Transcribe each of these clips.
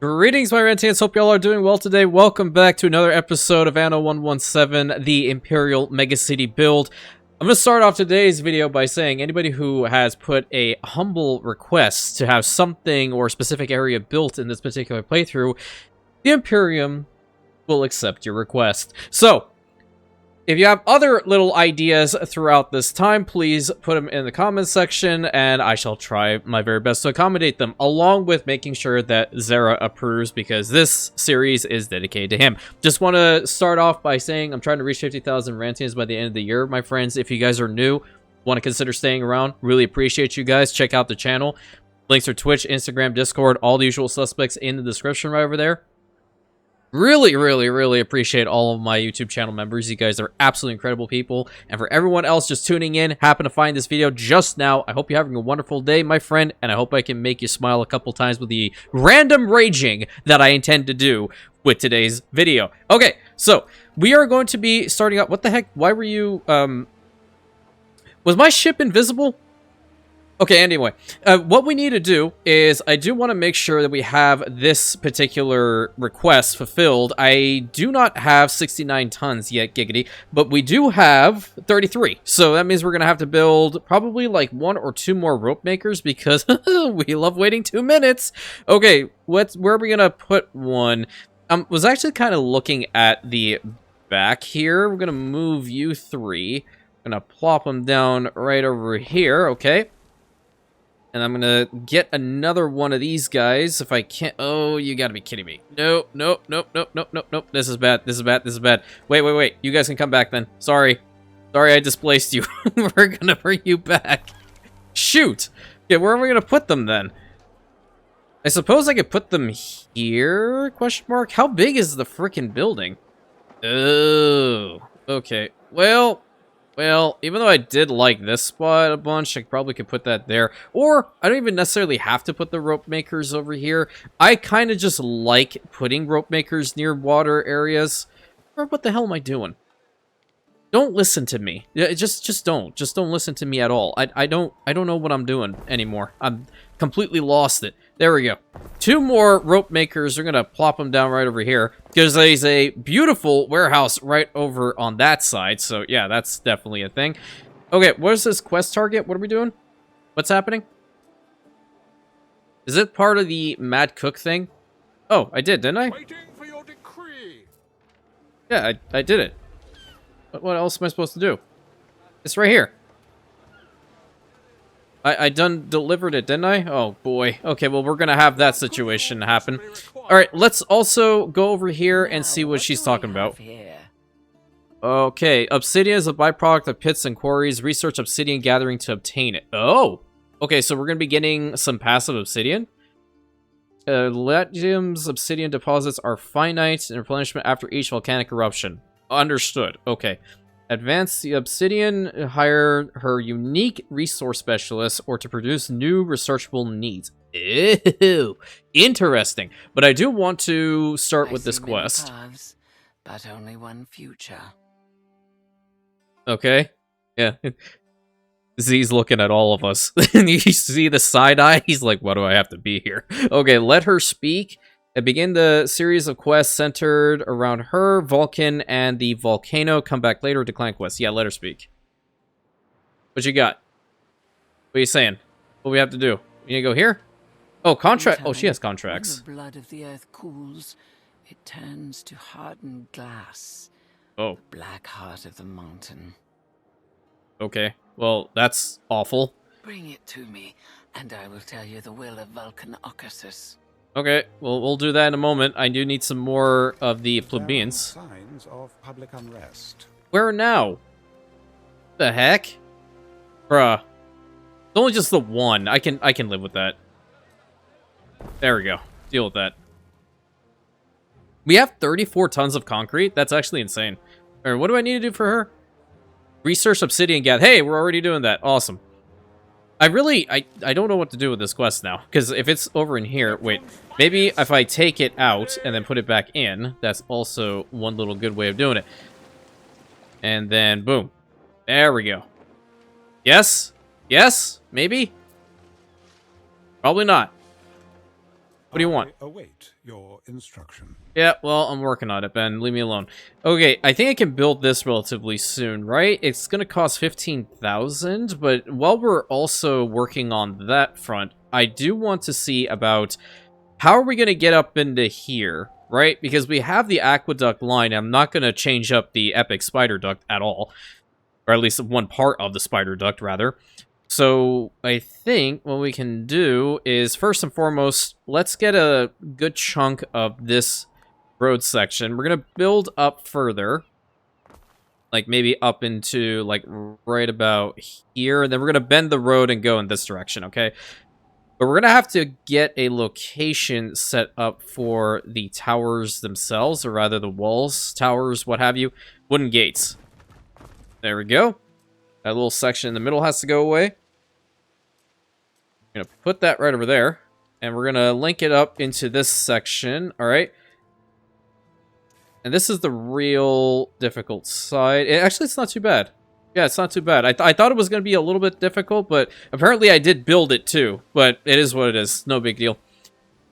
Greetings, my Rantians. Hope y'all are doing well today. Welcome back to another episode of Anno 117, the Imperial Megacity build. I'm going to start off today's video by saying anybody who has put a humble request to have something or specific area built in this particular playthrough, the Imperium will accept your request. So, if you have other little ideas throughout this time, please put them in the comments section, and I shall try my very best to accommodate them, along with making sure that Zara approves, because this series is dedicated to him. Just want to start off by saying I'm trying to reach 50,000 Rantians by the end of the year, my friends. If you guys are new, want to consider staying around, really appreciate you guys. Check out the channel. Links are Twitch, Instagram, Discord, all the usual suspects in the description right over there. Really appreciate all of my YouTube channel members. You guys are absolutely incredible people. And for everyone else just tuning in, happen to find this video just now, I hope you're having a wonderful day, my friend, and I hope I can make you smile a couple times with the random raging that I intend to do with today's video. Okay, so we are going to be starting out. What the heck? Why were you, was my ship invisible? Okay, anyway, what we need to do is I do want to make sure that we have this particular request fulfilled. I do not have 69 tons yet, giggity, but we do have 33. So that means we're going to have to build probably like 1 or 2 more rope makers because we love waiting 2 minutes. Okay, where are we going to put one? Was actually kind of looking at the back here. We're going to move you 3. I'm going to plop them down right over here, okay? And I'm gonna get another one of these guys if I can't. Oh, you gotta be kidding me. Nope. This is bad. Wait. You guys can come back then. Sorry, I displaced you. We're gonna bring you back. Shoot. Okay, where are we gonna put them then? I suppose I could put them here? Question mark. How big is the freaking building? Oh, okay. Well, even though I did like this spot a bunch, I probably could put that there. Or, I don't even necessarily have to put the rope makers over here. I kind of just like putting rope makers near water areas. Or what the hell am I doing? Don't listen to me. Just don't. Just don't listen to me at all. I don't know what I'm doing anymore. I'm completely lost it. There we go. 2 more rope makers. We're going to plop them down right over here. Because there's a beautiful warehouse right over on that side. So, yeah, that's definitely a thing. Okay, what is this quest target? What are we doing? What's happening? Is it part of the Mad Cook thing? Oh, I did, didn't I? Waiting for your decree. Yeah, I did it. What else am I supposed to do? It's right here. I done delivered it, didn't I? Oh, boy. Okay, well, we're gonna have that situation happen. Alright, let's also go over here and see what she's talking about. Okay, Obsidian is a byproduct of pits and quarries. Research Obsidian gathering to obtain it. Oh! Okay, so we're gonna be getting some passive Obsidian. Latium's Obsidian deposits are finite and replenishment after each volcanic eruption. Understood. Okay. Advance the Obsidian, hire her unique resource specialist, or to produce new researchable needs. Ew. Interesting. But I do want to start with this quest. Paths, but only one future. Okay. Yeah. Z's looking at all of us. You see the side eye? He's like, why do I have to be here? Okay, let her speak. And begin the series of quests centered around her, Vulcan, and the volcano. Come back later, decline quests. Yeah, let her speak. What you got? What are you saying? What we have to do? We need to go here? Oh, contract. Oh, she has contracts. When the blood of the earth cools, it turns to hardened glass. Oh. The black heart of the mountain. Okay. Well, that's awful. Bring it to me, and I will tell you the will of Vulcan Occasus. Okay, well, we'll do that in a moment. I do need some more of the plebeians. Signs of public unrest. Where now? The heck? Bruh. It's only just the one. I can live with that. There we go. Deal with that. We have 34 tons of concrete? That's actually insane. Alright, what do I need to do for her? Research Obsidian Gather. Hey, we're already doing that. Awesome. I don't know what to do with this quest now. Because if it's over in here... Wait. Maybe if I take it out and then put it back in, that's also one little good way of doing it. And then, boom. There we go. Yes? Yes? Maybe? Probably not. What do you want? I await your instruction. Yeah, well, I'm working on it, Ben. Leave me alone. Okay, I think I can build this relatively soon, right? It's gonna cost 15,000, but while we're also working on that front, I do want to see about how are we gonna get up into here, right? Because we have the aqueduct line. I'm not gonna change up the epic spider duct at all, or at least one part of the spider duct, rather. So I think what we can do is, first and foremost, let's get a good chunk of this road section. We're going to build up further, like maybe up into like right about here. And then we're going to bend the road and go in this direction, okay? But we're going to have to get a location set up for the towers themselves, or rather the walls, towers, what have you. Wooden gates. There we go. That little section in the middle has to go away. I'm going to put that right over there. And we're going to link it up into this section. All right. And this is the real difficult side. Actually, it's not too bad. Yeah, it's not too bad. I thought it was going to be a little bit difficult, but apparently I did build it too. But it is what it is. No big deal.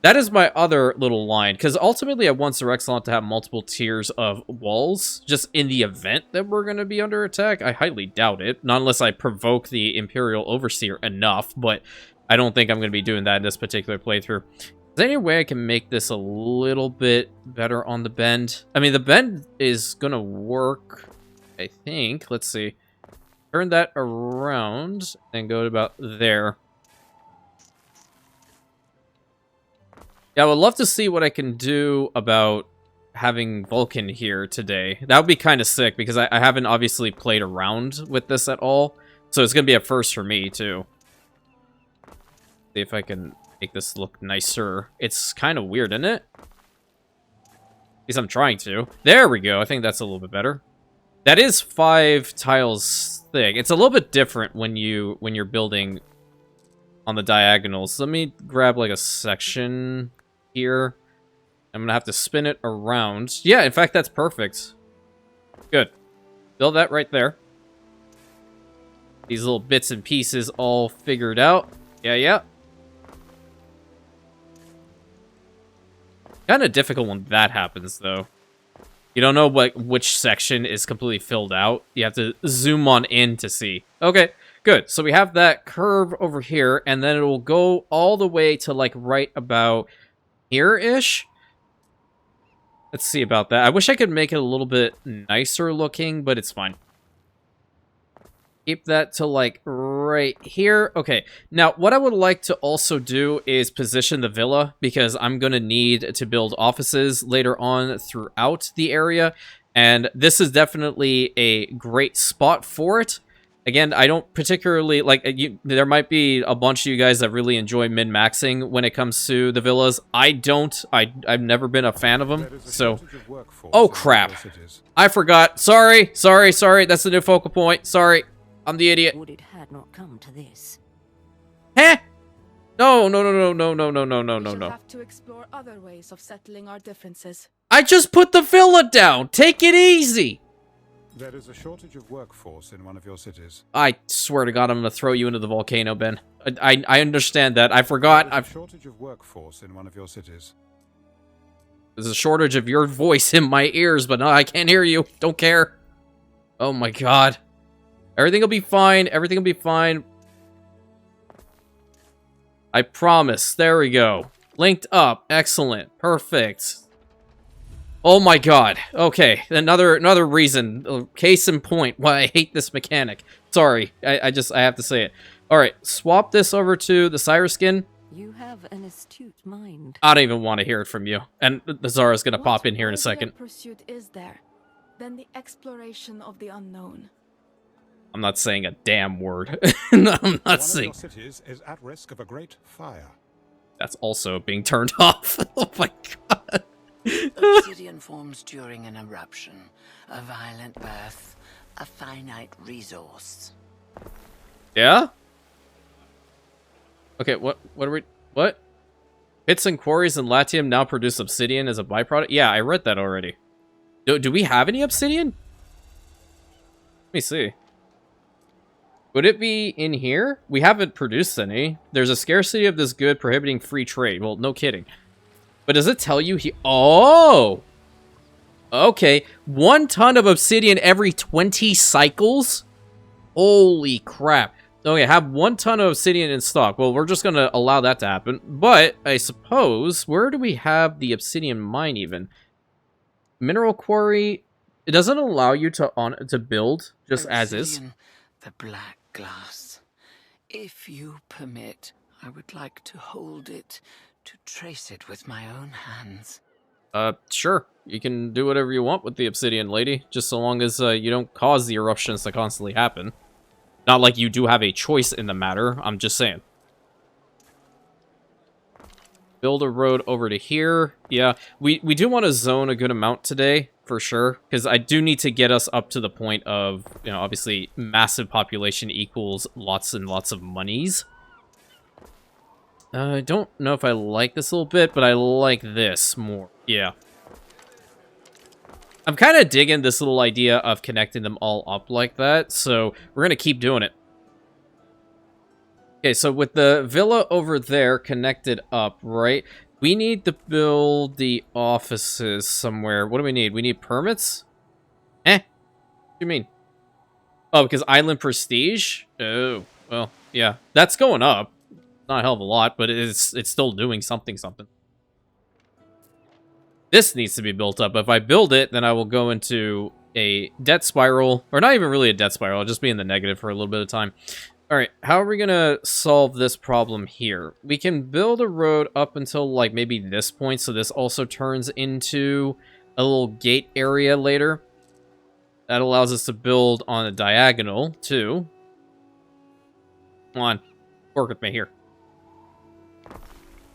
That is my other little line, because ultimately I want Sir Excellent to have multiple tiers of walls, just in the event that we're going to be under attack. I highly doubt it, not unless I provoke the Imperial Overseer enough, but I don't think I'm going to be doing that in this particular playthrough. Is there any way I can make this a little bit better on the bend? I mean, the bend is going to work, I think. Let's see. Turn that around and go to about there. Yeah, I would love to see what I can do about having Vulcan here today. That would be kind of sick, because I haven't obviously played around with this at all. So it's going to be a first for me, too. See if I can make this look nicer. It's kind of weird, isn't it? At least I'm trying to. There we go. I think that's a little bit better. That is 5 tiles thick. It's a little bit different when you're building on the diagonals. Let me grab like a section here. I'm gonna have to spin it around. Yeah, in fact, that's perfect. Good. Build that right there. These little bits and pieces all figured out. Yeah. Kind of difficult when that happens, though. You don't know which section is completely filled out. You have to zoom on in to see. Okay, good. So we have that curve over here, and then it will go all the way to, like, right about here-ish. Let's see about that. I wish I could make it a little bit nicer looking, but it's fine. Keep that to, like, right here. Okay, now, what I would like to also do is position the villa, because I'm going to need to build offices later on throughout the area, and this is definitely a great spot for it. Again, I don't particularly, like, there might be a bunch of you guys that really enjoy min-maxing when it comes to the villas. I don't. I've never been a fan of them, so... Oh, crap. I forgot. Sorry. That's the new focal point. Sorry. I'm the idiot. Would it had not come to this? Huh? No. We shall have to explore other ways of settling our differences. I just put the villa down. Take it easy. There is a shortage of workforce in one of your cities. I swear to God, I'm going to throw you into the volcano, Ben. I understand that. I forgot. There is a shortage of workforce in one of your cities. There's a shortage of your voice in my ears, but no, I can't hear you. Don't care. Oh my God. Everything will be fine. Everything will be fine. I promise. There we go. Linked up. Excellent. Perfect. Oh my God. Okay. Another reason. Case in point why I hate this mechanic. Sorry. I have to say it. Alright. Swap this over to the Cyrus skin. You have an astute mind. I don't even want to hear it from you. And the Zara's gonna pop in here in a second. What pursuit is there than the exploration of the unknown? I'm not saying a damn word. No, I'm not saying. One of your cities is at risk of a great fire. That's also being turned off. Oh my God. Obsidian forms during an eruption, a violent birth, a finite resource. Yeah? Okay, what are we... What? Pits and quarries in Latium now produce obsidian as a byproduct? Yeah, I read that already. Do we have any obsidian? Let me see. Would it be in here? We haven't produced any. There's a scarcity of this good prohibiting free trade. Well, no kidding. But does it tell you he... Oh! Okay. 1 ton of obsidian every 20 cycles? Holy crap. Okay, have 1 ton of obsidian in stock. Well, we're just going to allow that to happen. But, I suppose, where do we have the obsidian mine even? Mineral quarry... It doesn't allow you to build just as is. Obsidian, the black glass. If you permit, I would like to hold it, to trace it with my own hands. Sure. You can do whatever you want with the obsidian, lady. Just so long as you don't cause the eruptions to constantly happen. Not like you do have a choice in the matter. I'm just saying. Build a road over to here. Yeah, we do want to zone a good amount today, for sure. Because I do need to get us up to the point of, you know, obviously massive population equals lots and lots of monies. I don't know if I like this a little bit, but I like this more. Yeah. I'm kind of digging this little idea of connecting them all up like that, so we're going to keep doing it. Okay, so with the villa over there connected up, right, we need to build the offices somewhere. What do we need? We need permits? What do you mean? Oh, because island prestige? Oh, well, yeah. That's going up. Not a hell of a lot, but it's still doing something. This needs to be built up. If I build it, then I will go into a debt spiral. Or not even really a debt spiral. I'll just be in the negative for a little bit of time. Alright, how are we going to solve this problem here? We can build a road up until, like, maybe this point. So this also turns into a little gate area later. That allows us to build on a diagonal, too. Come on. Work with me here.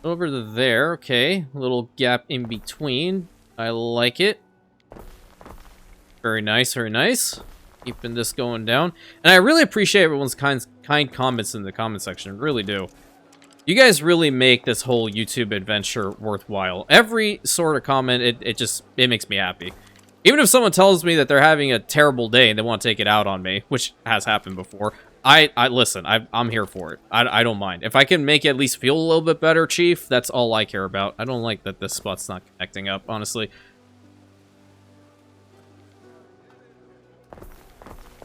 Over to there, okay. A little gap in between. I like it. Very nice, very nice. Keeping this going down. And I really appreciate everyone's kind comments in the comment section. Really do. You guys really make this whole YouTube adventure worthwhile. Every sort of comment, it makes me happy. Even if someone tells me that they're having a terrible day and they want to take it out on me, which has happened before, I listen, I'm here for it. I don't mind. If I can make it at least feel a little bit better, Chief, that's all I care about. I don't like that this spot's not connecting up, honestly.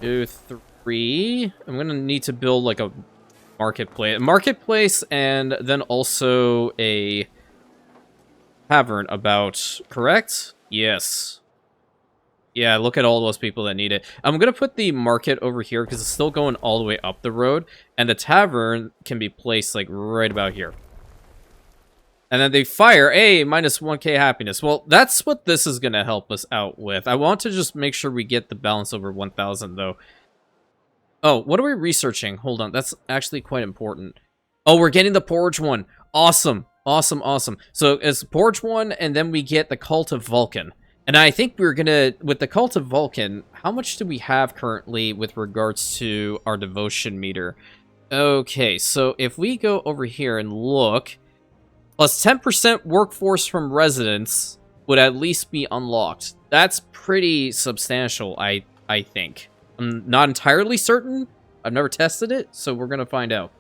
2, 3. I'm gonna need to build like a marketplace, and then also a tavern about, correct? Yes. Yeah, look at all those people that need it. I'm going to put the market over here because it's still going all the way up the road. And the tavern can be placed, like, right about here. And then they fire, hey, minus 1k happiness. Well, that's what this is going to help us out with. I want to just make sure we get the balance over 1,000, though. Oh, what are we researching? Hold on, that's actually quite important. Oh, we're getting the porridge one. Awesome, awesome, awesome. So it's porridge one, and then we get the cult of Vulcan. And I think we're gonna, with the cult of Vulcan, how much do we have currently with regards to our devotion meter? Okay, so if we go over here and look, plus 10% workforce from residents would at least be unlocked. That's pretty substantial, I think. I'm not entirely certain. I've never tested it, so we're gonna find out.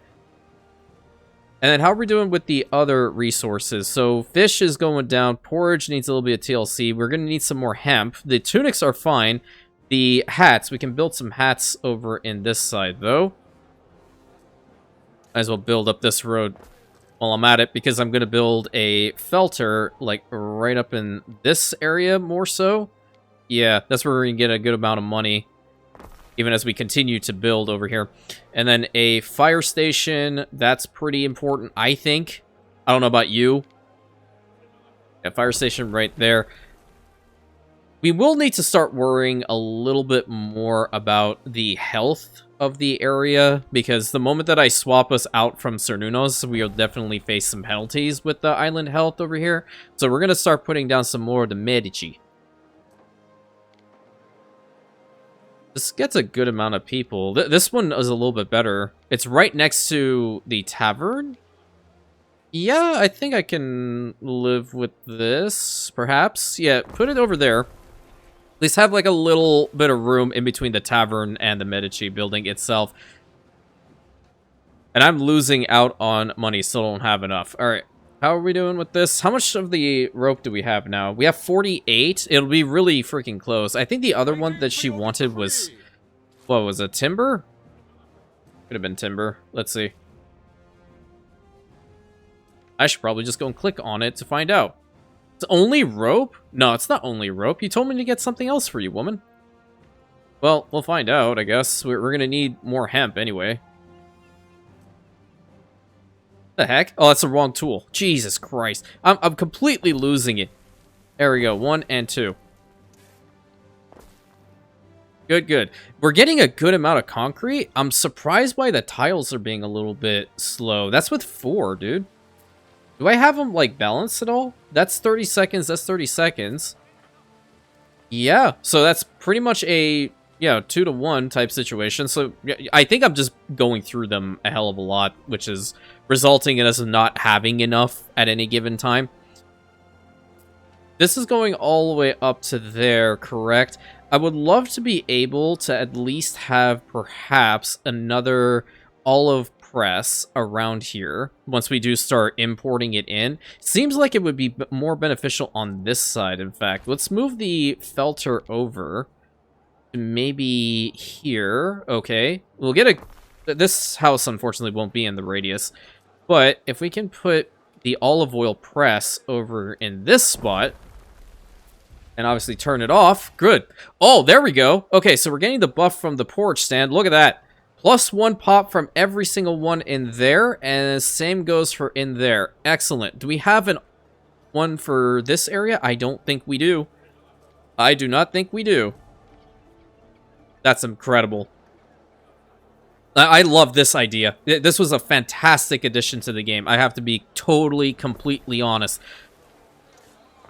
And then how are we doing with the other resources? So fish is going down. Porridge needs a little bit of TLC. We're going to need some more hemp. The tunics are fine. The hats, we can build some hats over in this side, though. Might as well build up this road while I'm at it, because I'm going to build a felter, like, right up in this area more so. Yeah, that's where we're going to get a good amount of money, even as we continue to build over here. And then a fire station, that's pretty important, I think. I don't know about you. Yeah, fire station right there. We will need to start worrying a little bit more about the health of the area, because the moment that I swap us out from Cernunnos, we'll definitely face some penalties with the island health over here. So we're going to start putting down some more of the Medici. This gets a good amount of people. This one is a little bit better. It's right next to the tavern. Yeah, I think I can live with this, perhaps. Yeah, put it over there. At least have like a little bit of room in between the tavern and the Medici building itself. And I'm losing out on money, still don't have enough. All right. How are we doing with this? How much of the rope do we have now? We have 48. It'll be really freaking close. I think the other one that she wanted was... What was it? Timber? Could have been timber. Let's see. I should probably just go and click on it to find out. It's only rope? No, it's not only rope. You told me to get something else for you, woman. Well, we'll find out, I guess. We're going to need more hemp anyway. The heck? Oh, that's the wrong tool. Jesus Christ. I'm completely losing it. There we go. 1 and 2. Good, good. We're getting a good amount of concrete. I'm surprised why the tiles are being a little bit slow. That's with 4, dude. Do I have them, like, balanced at all? That's 30 seconds. That's 30 seconds. Yeah. So that's pretty much a, 2-to-1 type situation. So I think I'm just going through them a hell of a lot, which is resulting in us not having enough at any given time. This is going all the way up to there, correct? I would love to be able to at least have perhaps another olive press around here once we do start importing it in. Seems like it would be more beneficial on this side, in fact. Let's move the felter over to maybe here. Okay. We'll get a... This house, unfortunately, won't be in the radius. But if we can put the olive oil press over in this spot... and obviously turn it off. Good. Oh, there we go. Okay, so we're getting the buff from the porch stand. Look at that. +1 pop from every single one in there. And the same goes for in there. Excellent. Do we have one for this area? I don't think we do. I do not think we do. That's incredible. I love this idea. This was a fantastic addition to the game. I have to be totally, completely honest.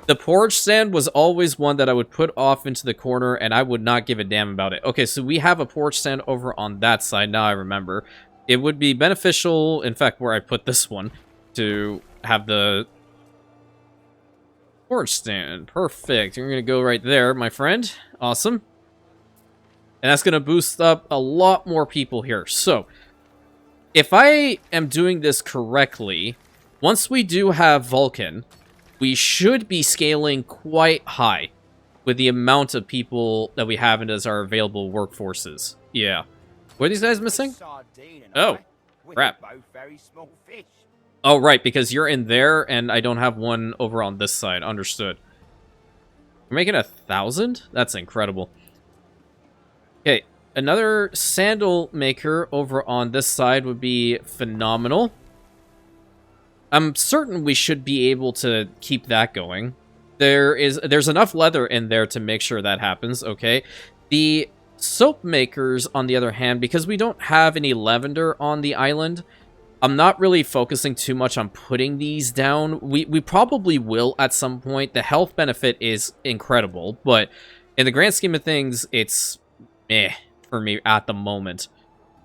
The porch stand was always one that I would put off into the corner, and I would not give a damn about it. Okay, so we have a porch stand over on that side. Now I remember. It would be beneficial, in fact, where I put this one, to have the porch stand. Perfect. You're going to go right there, my friend. Awesome. And that's going to boost up a lot more people here. So, if I am doing this correctly, once we do have Vulcan... we should be scaling quite high with the amount of people that we have as our available workforces. Yeah. What are these guys missing? Oh, crap. Oh, right, because you're in there and I don't have one over on this side. Understood. We're making 1,000? That's incredible. Okay, another sandal maker over on this side would be phenomenal. I'm certain we should be able to keep that going. There's enough leather in there to make sure that happens, okay? The soap makers, on the other hand, because we don't have any lavender on the island, I'm not really focusing too much on putting these down. We probably will at some point. The health benefit is incredible, but in the grand scheme of things, it's meh for me at the moment.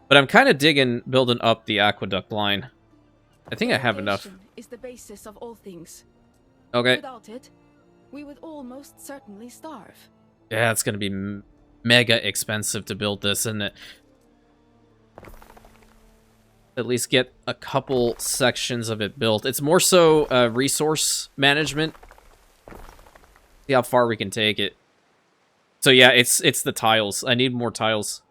But I'm kind of digging building up the aqueduct line. I think I have enough. Is the basis of all things. Okay. Without it, we would all most certainly starve. Yeah, it's going to be mega expensive to build this, isn't it? At least get a couple sections of it built. It's more so resource management. See how far we can take it. So yeah, it's the tiles. I need more tiles.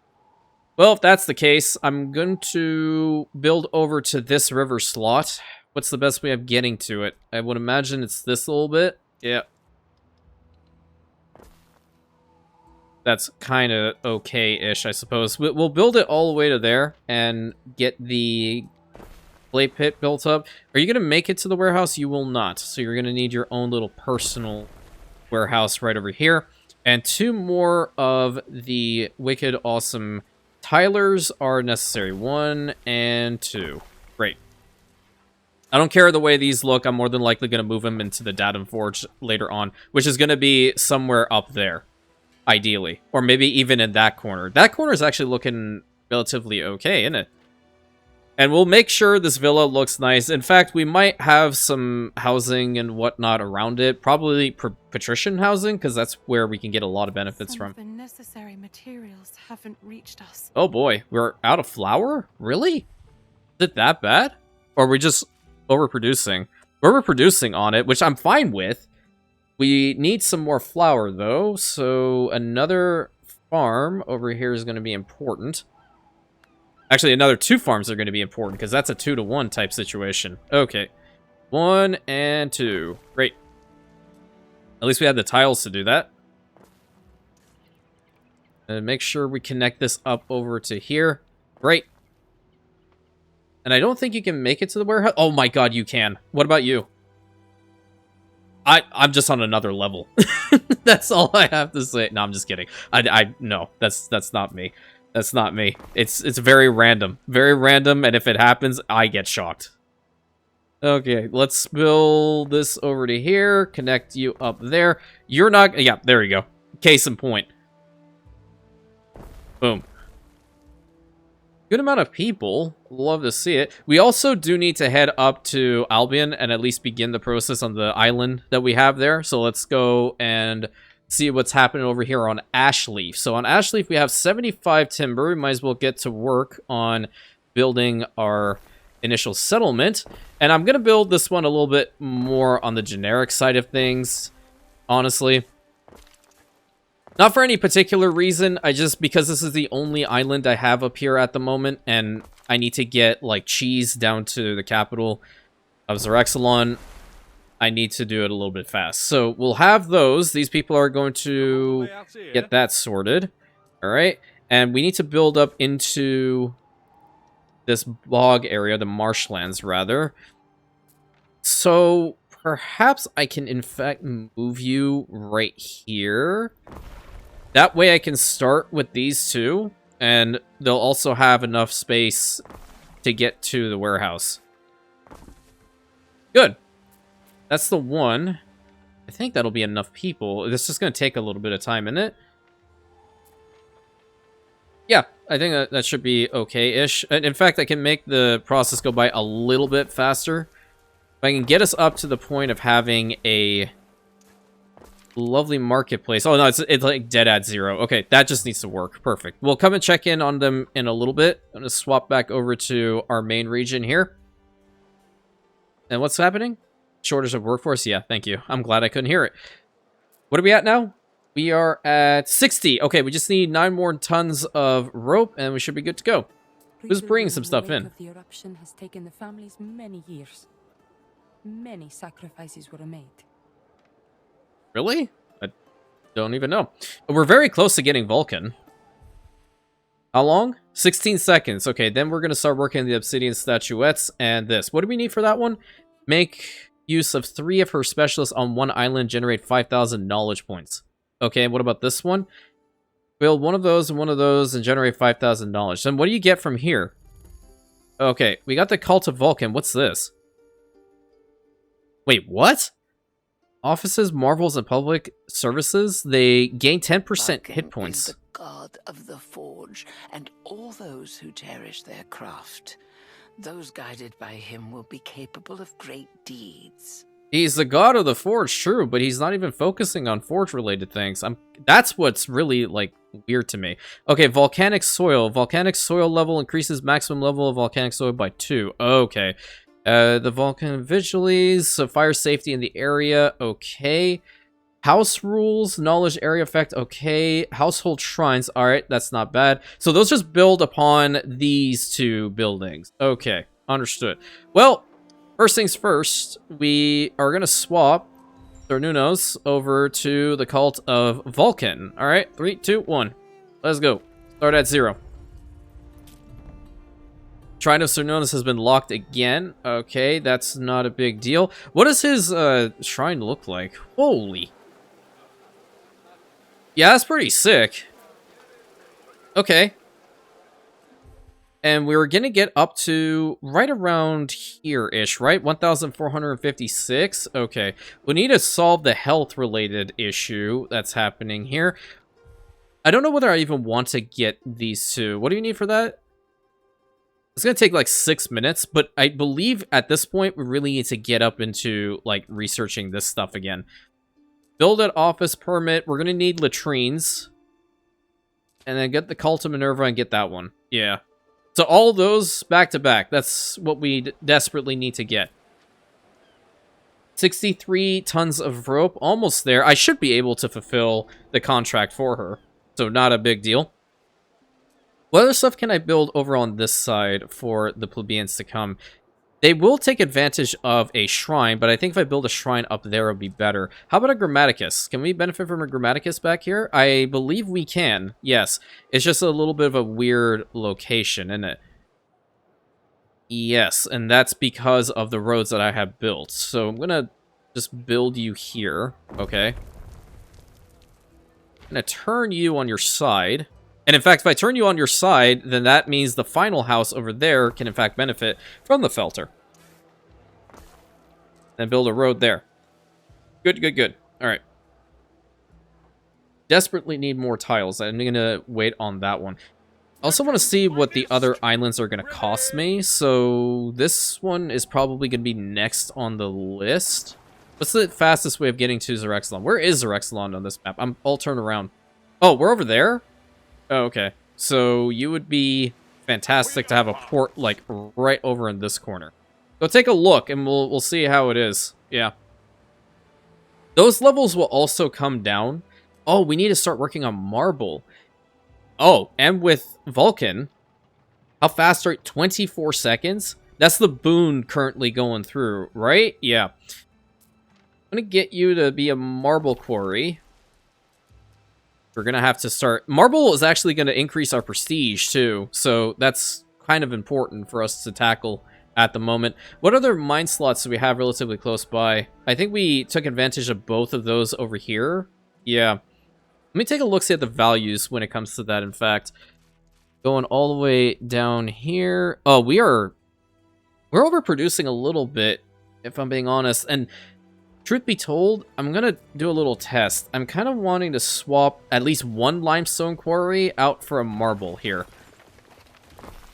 Well, if that's the case, I'm going to build over to this river slot. What's the best way of getting to it? I would imagine it's this little bit. Yeah. That's kind of okay-ish, I suppose. We'll build it all the way to there and get the clay pit built up. Are you going to make it to the warehouse? You will not. So you're going to need your own little personal warehouse right over here. And 2 more of the wicked awesome tilers are necessary. 1 and 2. Great. I don't care the way these look. I'm more than likely going to move them into the Datum Forge later on, which is going to be somewhere up there, ideally. Or maybe even in that corner. That corner is actually looking relatively okay, isn't it? And we'll make sure this villa looks nice. In fact, we might have some housing and whatnot around it. Probably patrician housing, because that's where we can get a lot of benefits from. The necessary materials haven't reached us. Oh boy, we're out of flour? Really? Is it that bad? Or are we just overproducing? We're producing on it, which I'm fine with. We need some more flour, though, so another farm over here is going to be important. Actually, another 2 farms are going to be important, because that's a 2-to-1 type situation. Okay. 1 and 2. Great. At least we have the tiles to do that. And make sure we connect this up over to here. Great. And I don't think you can make it to the warehouse. Oh my god, you can. What about you? I'm just on another level. That's all I have to say. No, I'm just kidding. No, that's not me. That's not me. It's very random. Very random, and if it happens, I get shocked. Okay, let's build this over to here. Connect you up there. You're not... Yeah, there you go. Case in point. Boom. Good amount of people. Love to see it. We also do need to head up to Albion and at least begin the process on the island that we have there. So let's go and see what's happening over here on Ashleaf. So on Ashleaf, we have 75 timber. We might as well get to work on building our initial settlement. And I'm going to build this one a little bit more on the generic side of things, honestly. Not for any particular reason, because this is the only island I have up here at the moment, and I need to get, like, cheese down to the capital of Xerexalon. I need to do it a little bit fast. So, we'll have those. These people are going to get that sorted. Alright? And we need to build up into this bog area, the marshlands, rather. So, perhaps I can, in fact, move you right here. That way I can start with these two, and they'll also have enough space to get to the warehouse. Good. That's the one. I think that'll be enough people. This is going to take a little bit of time, isn't it? Yeah, I think that should be okay-ish. In fact, I can make the process go by a little bit faster. If I can get us up to the point of having a lovely marketplace. Oh, no, it's like dead at 0. Okay, that just needs to work. Perfect. We'll come and check in on them in a little bit. I'm going to swap back over to our main region here. And what's happening? Shortage of workforce? Yeah, thank you. I'm glad I couldn't hear it. What are we at now? We are at 60. Okay, we just need 9 more tons of rope, and we should be good to go. Who's bringing some stuff in? The eruption has taken the families many years. Many sacrifices were made. Really? I don't even know. We're very close to getting Vulcan. How long? 16 seconds. Okay, then we're going to start working on the Obsidian statuettes and this. What do we need for that one? Make use of 3 of her specialists on one island, generate 5,000 knowledge points. Okay, what about this one? Build one of those and generate 5,000 knowledge. Then what do you get from here? Okay, we got the Cult of Vulcan. What's this? Wait, what? Offices, marvels, and public services, they gain 10% hit points. Is the god of the forge, and all those who cherish their craft. Those guided by him will be capable of great deeds. He's the god of the forge, true, but he's not even focusing on forge-related things. That's what's really, like, weird to me. Okay, volcanic soil. Volcanic soil level increases maximum level of volcanic soil by 2. Okay. The Vulcan Vigilies, so fire safety in the area, okay. House rules, knowledge area effect, okay. Household shrines, alright, that's not bad. So those just build upon these 2 buildings. Okay, understood. Well, first things first, we are going to swap Cernunos over to the Cult of Vulcan. Alright, 3, 2, 1. Let's go. Start at 0. Shrine of Cernunos has been locked again. Okay, that's not a big deal. What does his shrine look like? Holy. Yeah, that's pretty sick. Okay. And we were going to get up to right around here-ish, right? 1,456? Okay. We need to solve the health-related issue that's happening here. I don't know whether I even want to get these 2. What do you need for that? It's going to take like 6 minutes, but I believe at this point we really need to get up into like researching this stuff again. Build an office permit. We're going to need latrines. And then get the Cult of Minerva and get that one. Yeah. So all those back to back. That's what we desperately need to get. 63 tons of rope, almost there. I should be able to fulfill the contract for her, so not a big deal. What other stuff can I build over on this side for the plebeians to come? They will take advantage of a shrine, but I think if I build a shrine up there, it would be better. How about a Grammaticus? Can we benefit from a Grammaticus back here? I believe we can, yes. It's just a little bit of a weird location, isn't it? Yes, and that's because of the roads that I have built. So I'm gonna just build you here, okay? I'm gonna turn you on your side. And in fact, if I turn you on your side, then that means the final house over there can in fact benefit from the Felter. And build a road there. Good, good, good. Alright. Desperately need more tiles. I'm gonna wait on that one. I also want to see what the other islands are going to cost me, so this one is probably going to be next on the list. What's the fastest way of getting to Xerexalon? Where is Xerexalon on this map? I'll turn around. Oh, we're over there? Oh, okay. So you would be fantastic to have a port, like, right over in this corner. Go take a look, and we'll see how it is. Yeah. Those levels will also come down. Oh, we need to start working on marble. Oh, and with Vulcan, how fast are 24 seconds? That's the boon currently going through, right? Yeah. I'm going to get you to be a marble quarry. We're going to have to start... Marble is actually going to increase our prestige, too. So that's kind of important for us to tackle at the moment. What other mine slots do we have relatively close by? I think we took advantage of both of those over here. Yeah. Let me take a look, see at the values when it comes to that, in fact. Going all the way down here. Oh, we're overproducing a little bit, if I'm being honest. And truth be told, I'm going to do a little test. I'm kind of wanting to swap at least one limestone quarry out for a marble here.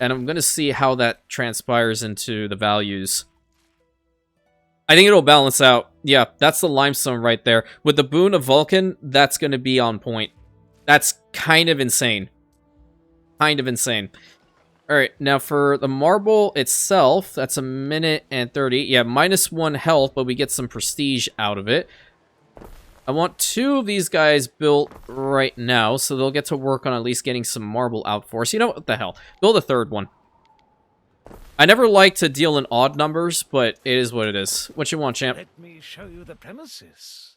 And I'm going to see how that transpires into the values. I think it'll balance out. Yeah, that's the limestone right there. With the boon of Vulcan, that's going to be on point. That's kind of insane. Kind of insane. Alright, now for the marble itself, that's a minute and 30. Yeah, -1 health, but we get some prestige out of it. I want 2 of these guys built right now, so they'll get to work on at least getting some marble out for us. You know what the hell? Build a 3rd one. I never like to deal in odd numbers, but it is what it is. What you want, champ? Let me show you the premises.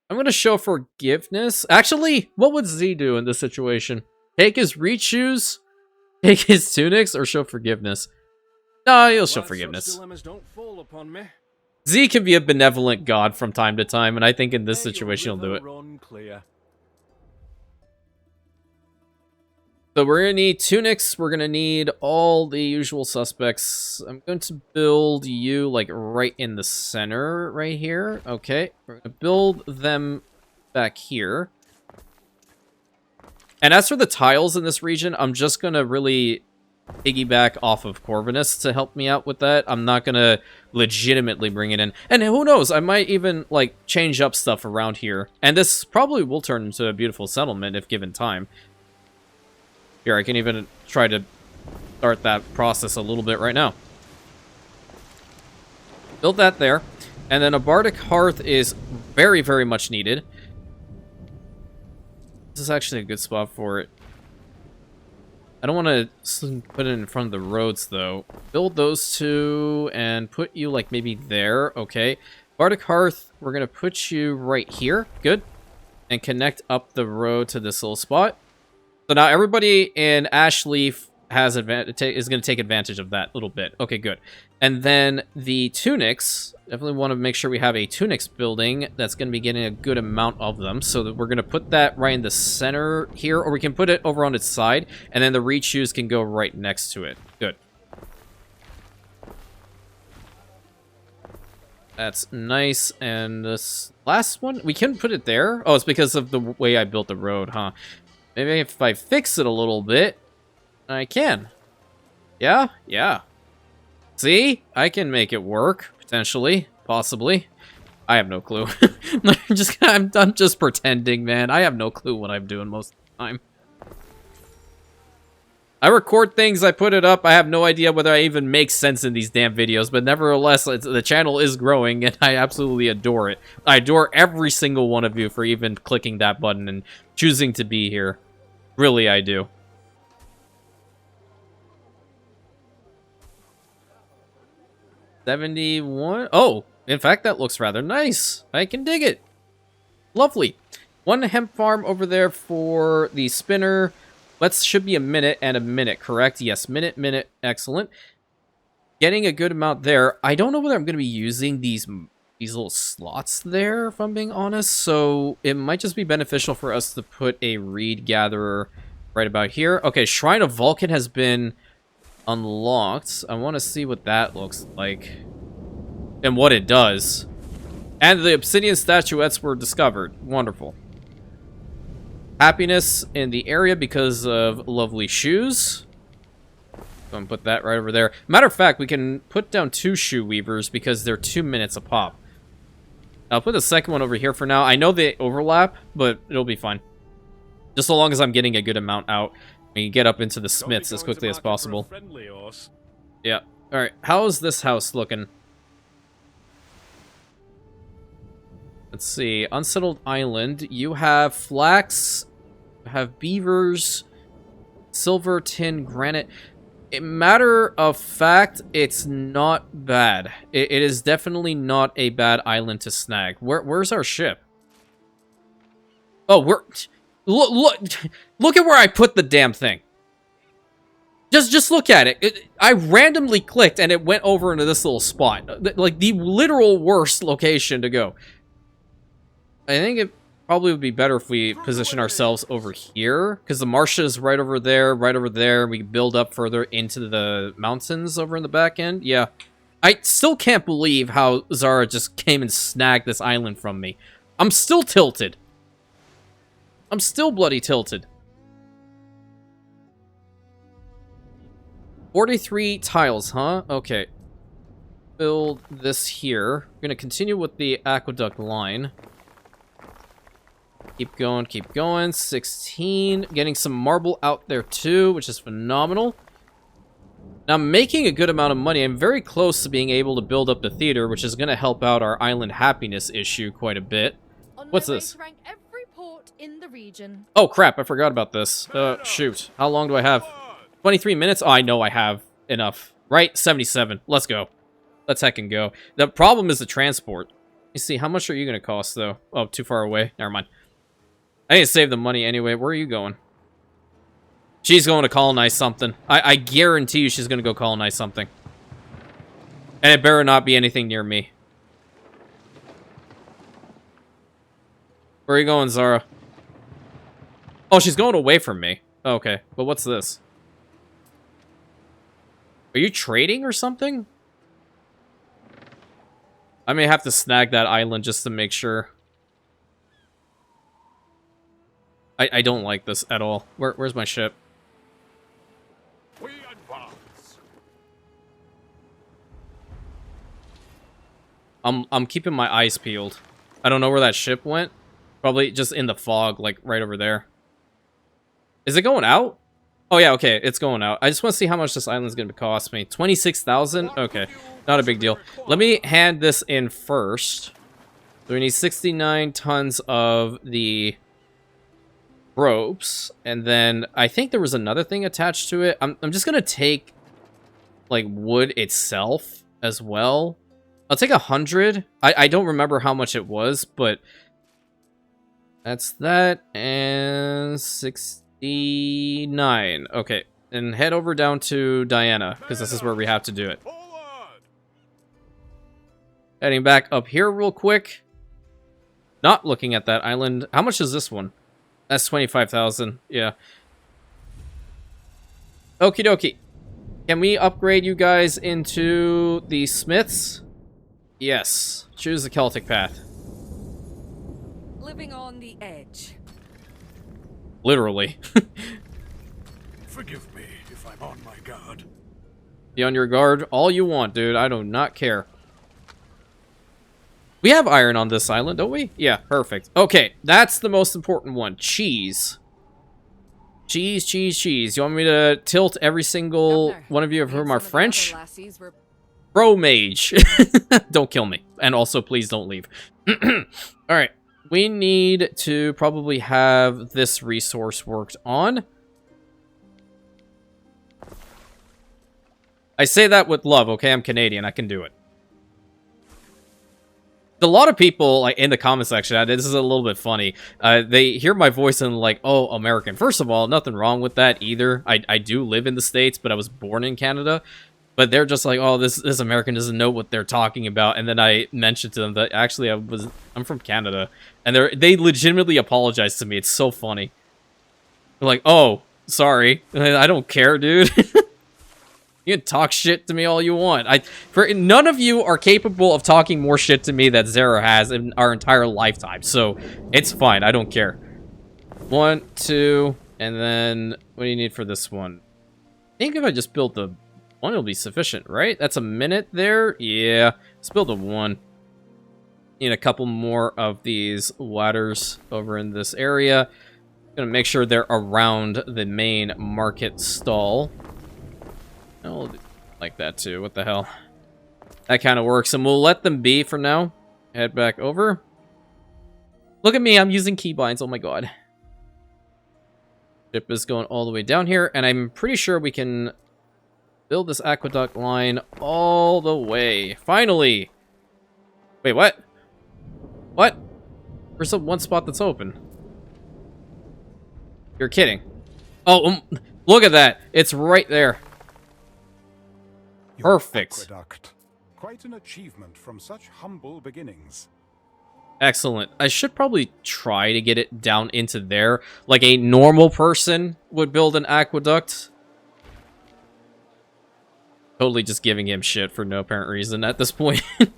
I'm going to show forgiveness. Actually, what would Z do in this situation? Take his reshoes, take his tunics, or show forgiveness? No, he'll show forgiveness. Don't fall upon me. Z can be a benevolent god from time to time, and I think in this situation he'll do it. So we're going to need tunics, we're going to need all the usual suspects. I'm going to build you, like, right in the center, right here. Okay, we're going to build them back here. And as for the tiles in this region, I'm just going to really piggyback off of Corvinus to help me out with that. I'm not going to legitimately bring it in. And who knows, I might even, like, change up stuff around here. And this probably will turn into a beautiful settlement if given time. Here, I can even try to start that process a little bit right now. Build that there. And then a bardic hearth is very, very much needed. This is actually a good spot for it. I don't want to put it in front of the roads, though. Build those 2 and put you, like, maybe there. Okay. Bardic hearth, we're going to put you right here. Good. And connect up the road to this little spot. So now everybody in Ashleaf has is going to take advantage of that little bit. Okay, good. And then the tunics, definitely want to make sure we have a tunics building that's going to be getting a good amount of them. So that we're going to put that right in the center here, or we can put it over on its side, and then the reach shoes can go right next to it. Good. That's nice. And this last one, we couldn't put it there. Oh, it's because of the way I built the road, huh? Maybe if I fix it a little bit, I can. Yeah? Yeah. See? I can make it work, potentially, possibly. I have no clue. I'm just pretending, man. I have no clue what I'm doing most of the time. I record things, I put it up. I have no idea whether I even make sense in these damn videos, but nevertheless, the channel is growing, and I absolutely adore it. I adore every single one of you for even clicking that button and choosing to be here. Really, I do. $71. Oh, in fact, that looks rather nice. I can dig it. Lovely. One hemp farm over there for the spinner. Should be a minute and a minute, correct? Yes, minute. Excellent. Getting a good amount there. I don't know whether I'm going to be using these little slots there, if I'm being honest. So it might just be beneficial for us to put a reed gatherer right about here. Okay, Shrine of Vulcan has been unlocked. I want to see what that looks like and what it does. And the Obsidian statuettes were discovered. Wonderful. Happiness in the area because of lovely shoes. Go and put that right over there. Matter of fact, we can put down 2 shoe weavers because they're 2 minutes a pop. I'll put the second one over here for now. I know they overlap, but it'll be fine. Just so long as I'm getting a good amount out. We can get up into the smiths as quickly as possible. Yeah. Alright, how's this house looking? Let's see. Unsettled island. You have flax. You have beavers. Silver, tin, granite. Matter of fact, it's not bad. It is definitely not a bad island to snag. Where's our ship? Oh, look at where I put the damn thing. Just look at it. I randomly clicked and it went over into this little spot. Like the literal worst location to go. I think it probably would be better if we position ourselves over here, because the marsha is right over there, we can build up further into the mountains over in the back end. Yeah. I still can't believe how Zara just came and snagged this island from me. I'm still tilted. I'm still bloody tilted. 43 tiles, huh? Okay. Build this here. We're gonna continue with the aqueduct line. Keep going. 16. Getting some marble out there too, which is phenomenal. Now, I'm making a good amount of money. I'm very close to being able to build up the theater, which is going to help out our island happiness issue quite a bit. What's this? Every port in the region. Oh, crap. I forgot about this. Shoot. How long do I have? 23 minutes? Oh, I know I have enough. Right? 77. Let's go. Let's heckin' go. The problem is the transport. You see, how much are you going to cost, though? Oh, too far away. Never mind. I need to save the money anyway. Where are you going? She's going to colonize something. I guarantee you she's going to go colonize something. And it better not be anything near me. Where are you going, Zara? Oh, she's going away from me. Okay, but what's this? Are you trading or something? I may have to snag that island just to make sure. I don't like this at all. Where's my ship? We advance. I'm keeping my eyes peeled. I don't know where that ship went. Probably just in the fog, like right over there. Is it going out? Oh yeah, okay, it's going out. I just want to see how much this island's gonna cost me. 26,000? Okay, not a big deal. Let me hand this in first. So we need 69 tons of the ropes, and then I think there was another thing attached to it. I'm just gonna take like wood itself as well. I'll take 100. I don't remember how much it was, but that's that. And 69. Okay, and head over down to Diana, because this is where we have to do it. Heading back up here real quick. Not looking at that island. How much is this one? That's 25,000. Yeah. Okie dokie. Can we upgrade you guys into the smiths? Yes. Choose the Celtic path. Living on the edge. Literally. Forgive me if I'm on my guard. Be on your guard all you want, dude. I do not care. We have iron on this island, don't we? Yeah, perfect. Okay, that's the most important one. Cheese. Cheese, cheese, cheese. You want me to tilt every single Governor, one of you whom are some of the French? other lassies were Bro mage. Don't kill me. And also, please don't leave. Alright. We need to probably have this resource worked on. I say that with love, okay? I'm Canadian. I can do it. A lot of people, like, in the comment section, this is a little bit funny. They hear my voice and like, oh, American. First of all, nothing wrong with that either. I do live in the States, but I was born in Canada. But they're just like, oh, this American doesn't know what they're talking about. And then I mentioned to them that actually I'm from Canada, and they legitimately apologize to me. It's so funny. They're like, oh, sorry, I don't care, dude. You can talk shit to me all you want. None of you are capable of talking more shit to me that Zara has in our entire lifetime. So it's fine. I don't care. 1, 2, and then what do you need for this one? I think if I just build the one, it'll be sufficient, right? That's a minute there. Yeah, let's build a 1. Need a couple more of these ladders over in this area. Gonna make sure they're around the main market stall. Oh, like that too. What the hell? That kind of works, and we'll let them be for now. Head back over. Look at me, I'm using keybinds. Oh my god. Ship is going all the way down here, and I'm pretty sure we can build this aqueduct line all the way. Finally! Wait, what? What? There's the one spot that's open. You're kidding. Oh, look at that. It's right there. Your Perfect. Aqueduct. Quite an achievement from such humble beginnings. Excellent. I should probably try to get it down into there. Like a normal person would build an aqueduct. Totally just giving him shit for no apparent reason at this point. I'm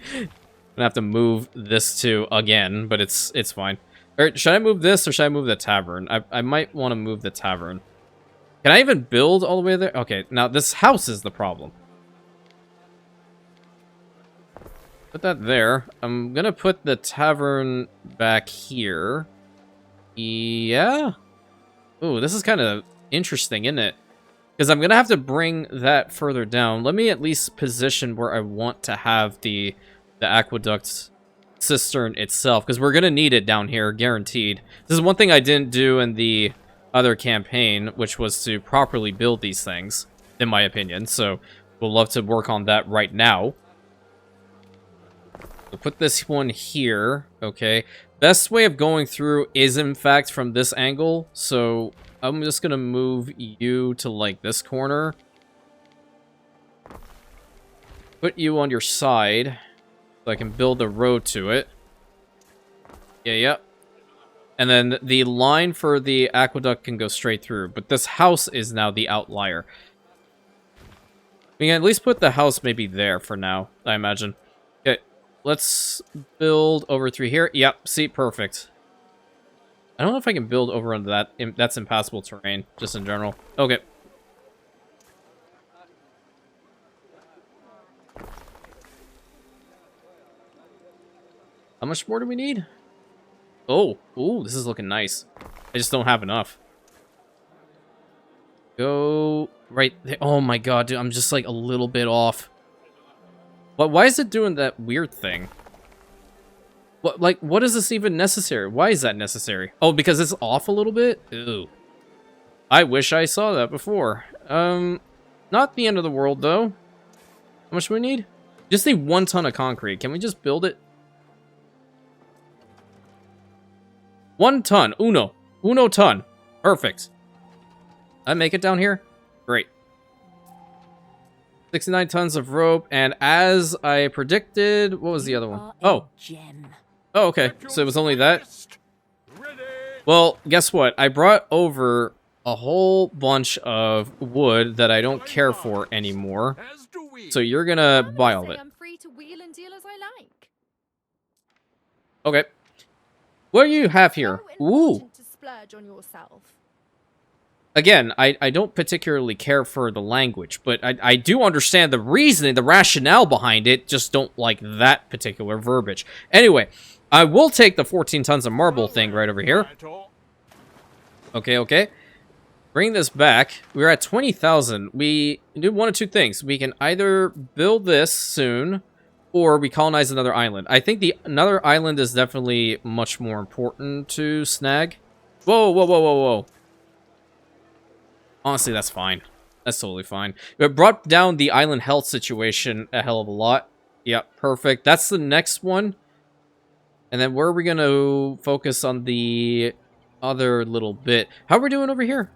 gonna have to move this too again, but it's fine. Or should I move this or should I move the tavern? I might want to move the tavern. Can I even build all the way there? Okay, now this house is the problem. Put that there. I'm gonna put the tavern back here. Yeah? Ooh, this is kind of interesting, isn't it? Because I'm gonna have to bring that further down. Let me at least position where I want to have the aqueduct cistern itself, because we're gonna need it down here, guaranteed. This is one thing I didn't do in the other campaign, which was to properly build these things, in my opinion. So we'll love to work on that right now. We'll put this one here, okay. Best way of going through is, in fact, from this angle. So I'm just gonna move you to, like, this corner. Put you on your side, so I can build a road to it. Yeah. And then the line for the aqueduct can go straight through. But this house is now the outlier. We can at least put the house maybe there for now, I imagine. Okay. Let's build over through here. Yep, see, perfect. I don't know if I can build over on that. That's impassable terrain, just in general. Okay. How much more do we need? Oh, ooh, this is looking nice. I just don't have enough. Go right there. Oh my god, dude, I'm just like a little bit off. But why is it doing that weird thing? What is this even necessary? Why is that necessary? Oh, because it's off a little bit? Ew. I wish I saw that before. Not the end of the world, though. How much do we need? Just need 1 ton of concrete. Can we just build it? 1 ton. Uno ton. Perfect. I make it down here? Great. 69 tons of rope, and as I predicted, what was the other one? Oh. Oh, okay. So it was only that? Well, guess what? I brought over a whole bunch of wood that I don't care for anymore. So you're gonna buy all of it. I'm free to wheel and deal as I like. Okay. What do you have here? Ooh. To splurge on yourself. Again, I don't particularly care for the language, but I do understand the reasoning, the rationale behind it, just don't like that particular verbiage. Anyway, I will take the 14 tons of marble thing right over here. Okay. Bring this back. We're at 20,000. We do one of two things. We can either build this soon, or we colonize another island. I think another island is definitely much more important to snag. Whoa, whoa, whoa, whoa, whoa. Honestly, that's fine. That's totally fine. It brought down the island health situation a hell of a lot. Yep, perfect. That's the next one. And then where are we going to focus on the other little bit? How are we doing over here?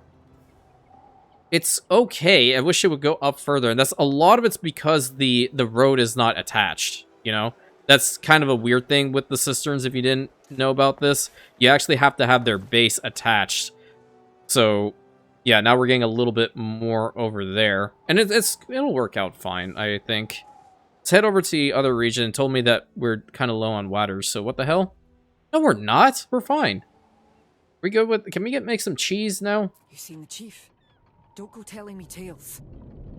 It's okay. I wish it would go up further. And that's a lot of it's because the road is not attached, you know? That's kind of a weird thing with the cisterns if you didn't know about this. You actually have to have their base attached. So, yeah, now we're getting a little bit more over there. And it'll work out fine, I think. Let's head over to the other region. And told me that we're kind of low on waters. So what the hell? No, we're not. We're fine. We good with... Can we make some cheese now? You seen the chief? Don't go telling me tales.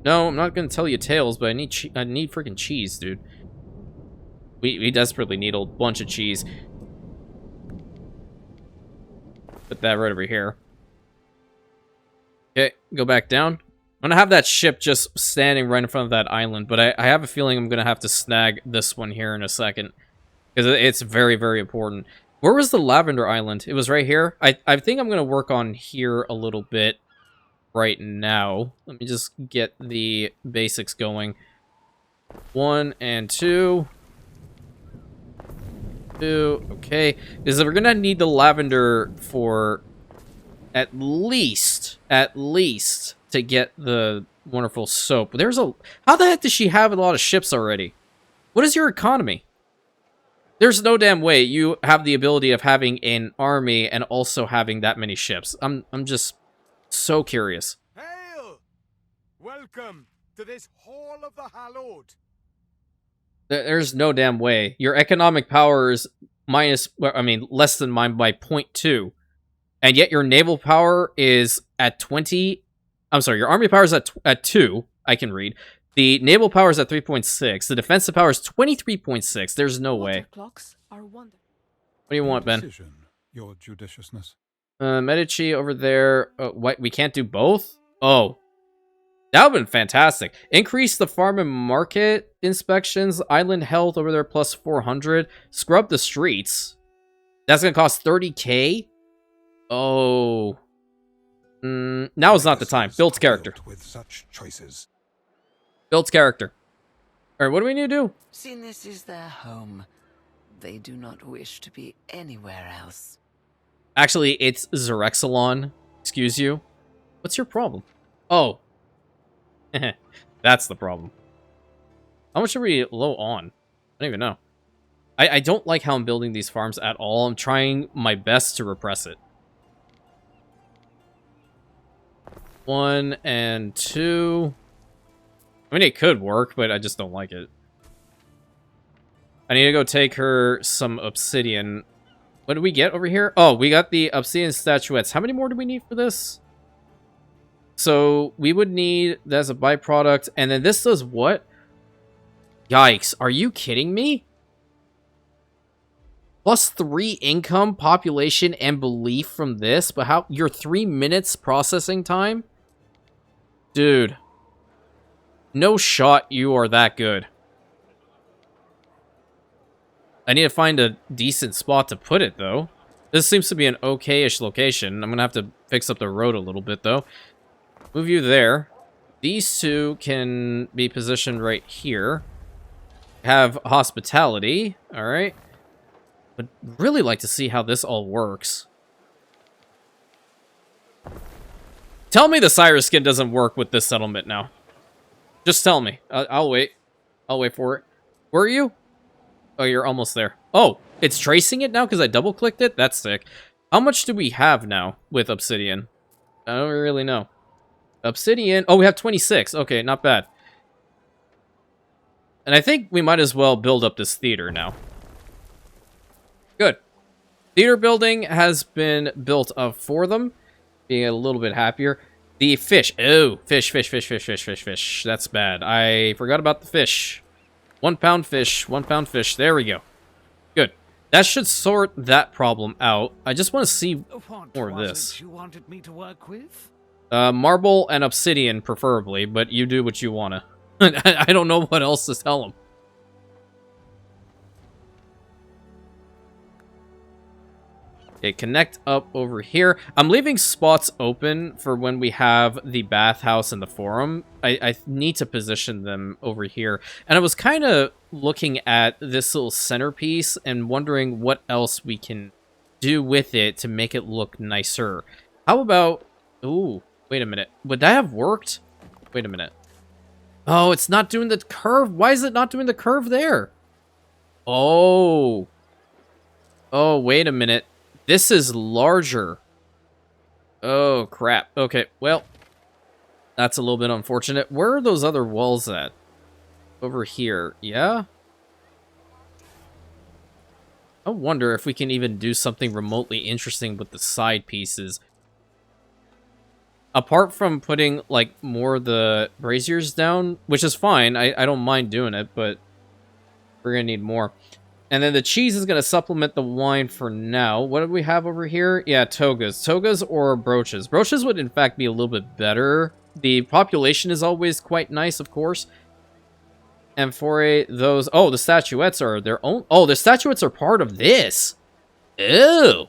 No, I'm not gonna tell you tales, but I need freaking cheese, dude. We desperately need a bunch of cheese. Put that right over here. Okay, go back down. I'm gonna have that ship just standing right in front of that island, but I have a feeling I'm gonna have to snag this one here in a second. Because it's very, very important. Where was the Lavender Island? It was right here. I think I'm gonna work on here a little bit right now. Let me just get the basics going. 1 and 2. 2. Okay. Because we're gonna need the lavender for at least to get the wonderful soap. How the heck does she have a lot of ships already? What is your economy? There's no damn way you have the ability of having an army and also having that many ships. I'm just so curious. Hail! Welcome to this Hall of the Hallowed. There's no damn way. Your economic power is less than mine by 0.2. And yet your naval power is at 20. I'm sorry, your army power is at 2. I can read. The naval power is at 3.6. The defensive power is 23.6. There's no way. Clocks are wonderful. What do you want, Ben? Decision, your judiciousness. Medici over there. What? We can't do both? Oh. That would have been fantastic. Increase the farm and market inspections. Island health over there plus 400. Scrub the streets. That's going to cost 30k? Oh. Now is not the time. Build character. With such choices. Build character. Alright, what do we need to do? Seeing this is their home, they do not wish to be anywhere else. Actually, it's Zerexalon. Excuse you. What's your problem? Oh. That's the problem. How much are we low on? I don't even know. I don't like how I'm building these farms at all. I'm trying my best to repress it. 1 and 2. I mean, it could work, but I just don't like it. I need to go take her some obsidian. What did we get over here? Oh, we got the obsidian statuettes. How many more do we need for this? So, we would need that as a byproduct. And then this does what? Yikes. Are you kidding me? +3 income, population, and belief from this. But how? Your 3 minutes processing time? Dude. No shot you are that good. I need to find a decent spot to put it, though. This seems to be an okay-ish location. I'm going to have to fix up the road a little bit, though. Move you there. These two can be positioned right here. Have hospitality. Alright. Would really like to see how this all works. Tell me the Cyrus skin doesn't work with this settlement now. Just tell me. I'll wait. I'll wait for it. Where are you? Oh, you're almost there. Oh, it's tracing it now because I double-clicked it? That's sick. How much do we have now with Obsidian? I don't really know. Obsidian. Oh, we have 26. Okay, not bad. And I think we might as well build up this theater now. Good. Theater building has been built up for them. Being a little bit happier. The fish. Oh, fish. That's bad. I forgot about the fish. 1 pound fish. 1 pound fish. There we go. Good. That should sort that problem out. I just want to see more of this. You wanted me to work with? Marble and obsidian, preferably, but you do what you wanna. I don't know what else to tell him. Okay, connect up over here. I'm leaving spots open for when we have the bathhouse and the forum. I need to position them over here. And I was kind of looking at this little centerpiece and wondering what else we can do with it to make it look nicer. How about... Ooh, wait a minute. Would that have worked? Wait a minute. Oh, it's not doing the curve. Why is it not doing the curve there? Oh. Oh, wait a minute. This is larger. Oh, crap. Okay, well, that's a little bit unfortunate. Where are those other walls at? Over here, yeah? I wonder if we can even do something remotely interesting with the side pieces. Apart from putting, like, more of the braziers down, which is fine. I don't mind doing it, but we're gonna need more. And then the cheese is going to supplement the wine for now. What do we have over here? Yeah, togas. Togas or brooches. Brooches would, in fact, be a little bit better. The population is always quite nice, of course. And for those... Oh, the statuettes are their own... Oh, the statuettes are part of this. Ew.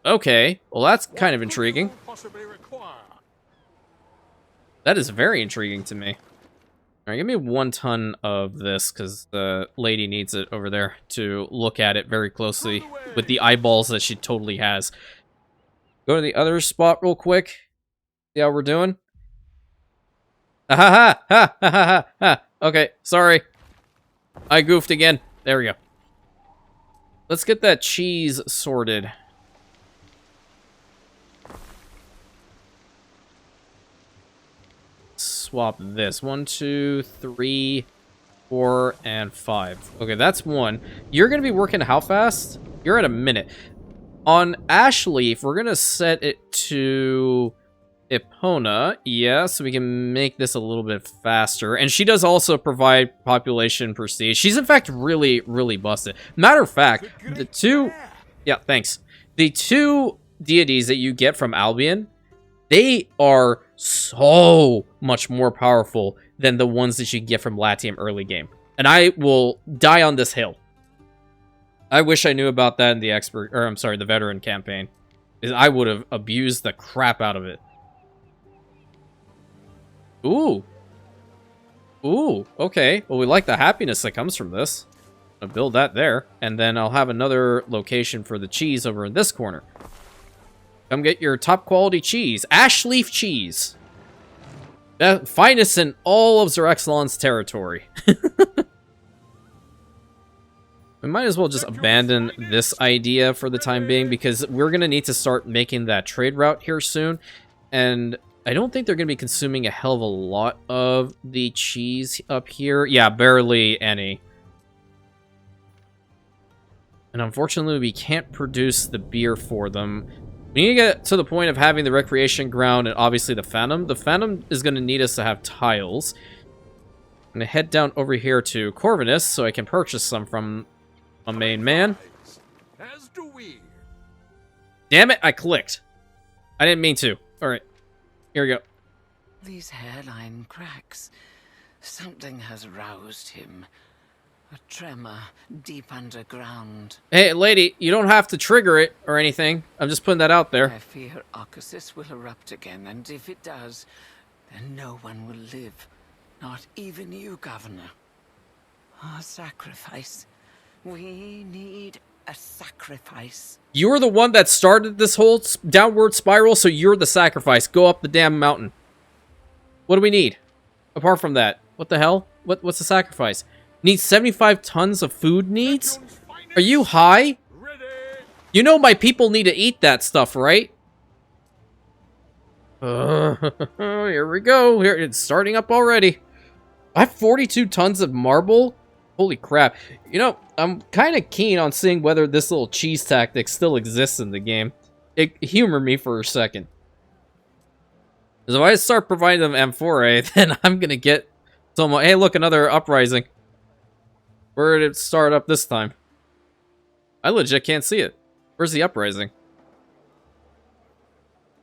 Okay. Well, that's kind of intriguing. That is very intriguing to me. Alright, give me 1 ton of this, because the lady needs it over there to look at it very closely with the eyeballs that she totally has. Go to the other spot real quick. See how we're doing? Ha ha ha ha ha ha. Okay, sorry. I goofed again. There we go. Let's get that cheese sorted. Swap this. 1, 2, 3, 4, and 5. Okay, that's 1. You're gonna be working how fast? You're at a minute. On Ashleaf, we're gonna set it to Epona. Yeah, so we can make this a little bit faster. And she does also provide population prestige. She's in fact really, really busted. Matter of fact, the 2... Yeah, thanks. The 2 deities that you get from Albion, they are so much more powerful than the ones that you get from Latium early game. And I will die on this hill. I wish I knew about that in the the veteran campaign. I would have abused the crap out of it. Ooh. Ooh, okay. Well, we like the happiness that comes from this. I'll build that there. And then I'll have another location for the cheese over in this corner. Come get your top quality cheese. Ashleaf cheese. The finest in all of Xerexlon's territory. We might as well just abandon this idea for the time being, because we're going to need to start making that trade route here soon. And I don't think they're going to be consuming a hell of a lot of the cheese up here. Yeah, barely any. And unfortunately, we can't produce the beer for them. We need to get to the point of having the recreation ground and obviously the Phantom. The Phantom is going to need us to have tiles. I'm going to head down over here to Corvinus so I can purchase some from a main man. As do we. Damn it, I clicked. I didn't mean to. Alright, here we go. These hairline cracks. Something has roused him. A tremor deep underground. Hey, lady, you don't have to trigger it or anything. I'm just putting that out there. I fear Arcasis will erupt again, and if it does, then no one will live. Not even you, Governor. A sacrifice. We need a sacrifice. You're the one that started this whole downward spiral, so you're the sacrifice. Go up the damn mountain. What do we need? Apart from that, what the hell? What's the sacrifice? Needs 75 tons of food needs? Are you high? You know my people need to eat that stuff, right? Here we go. Here, it's starting up already. I have 42 tons of marble? Holy crap. You know, I'm kind of keen on seeing whether this little cheese tactic still exists in the game. It humored me for a second. Because if I start providing them amphorae, then I'm going to get someone... Hey, look, another uprising. Where did it start up this time? I legit can't see it. Where's the uprising?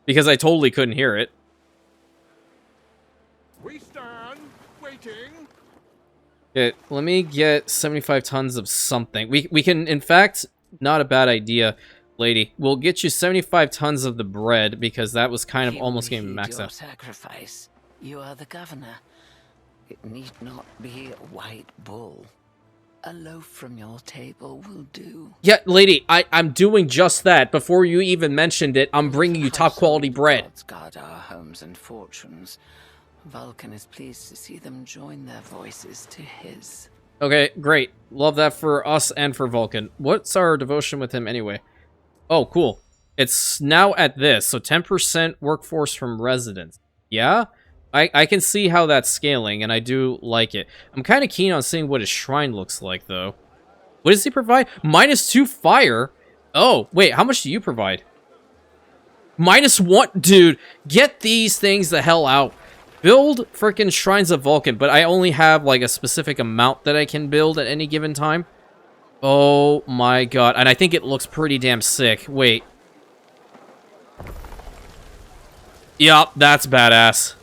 Because I totally couldn't hear it. Waiting. Okay, let me get 75 tons of something. We can, in fact, not a bad idea, lady. We'll get you 75 tons of the bread, because that was kind of almost getting maxed out. Sacrifice. You are the governor. It need not be a white bull. A loaf from your table will do. Yeah, lady, I'm doing just that. Before you even mentioned it, I'm bringing you top quality bread. Gods guard our homes and fortunes. Vulcan is pleased to see them join their voices to his. Okay, great. Love that for us and for Vulcan. What's our devotion with him anyway? Oh, cool. It's now at this, so 10% workforce from residents. Yeah? I can see how that's scaling, and I do like it. I'm kind of keen on seeing what his shrine looks like, though. What does he provide? -2 fire? Oh, wait, how much do you provide? -1? Dude, get these things the hell out. Build frickin' Shrines of Vulcan, but I only have, like, a specific amount that I can build at any given time. Oh my god, and I think it looks pretty damn sick. Wait. Yup, that's badass.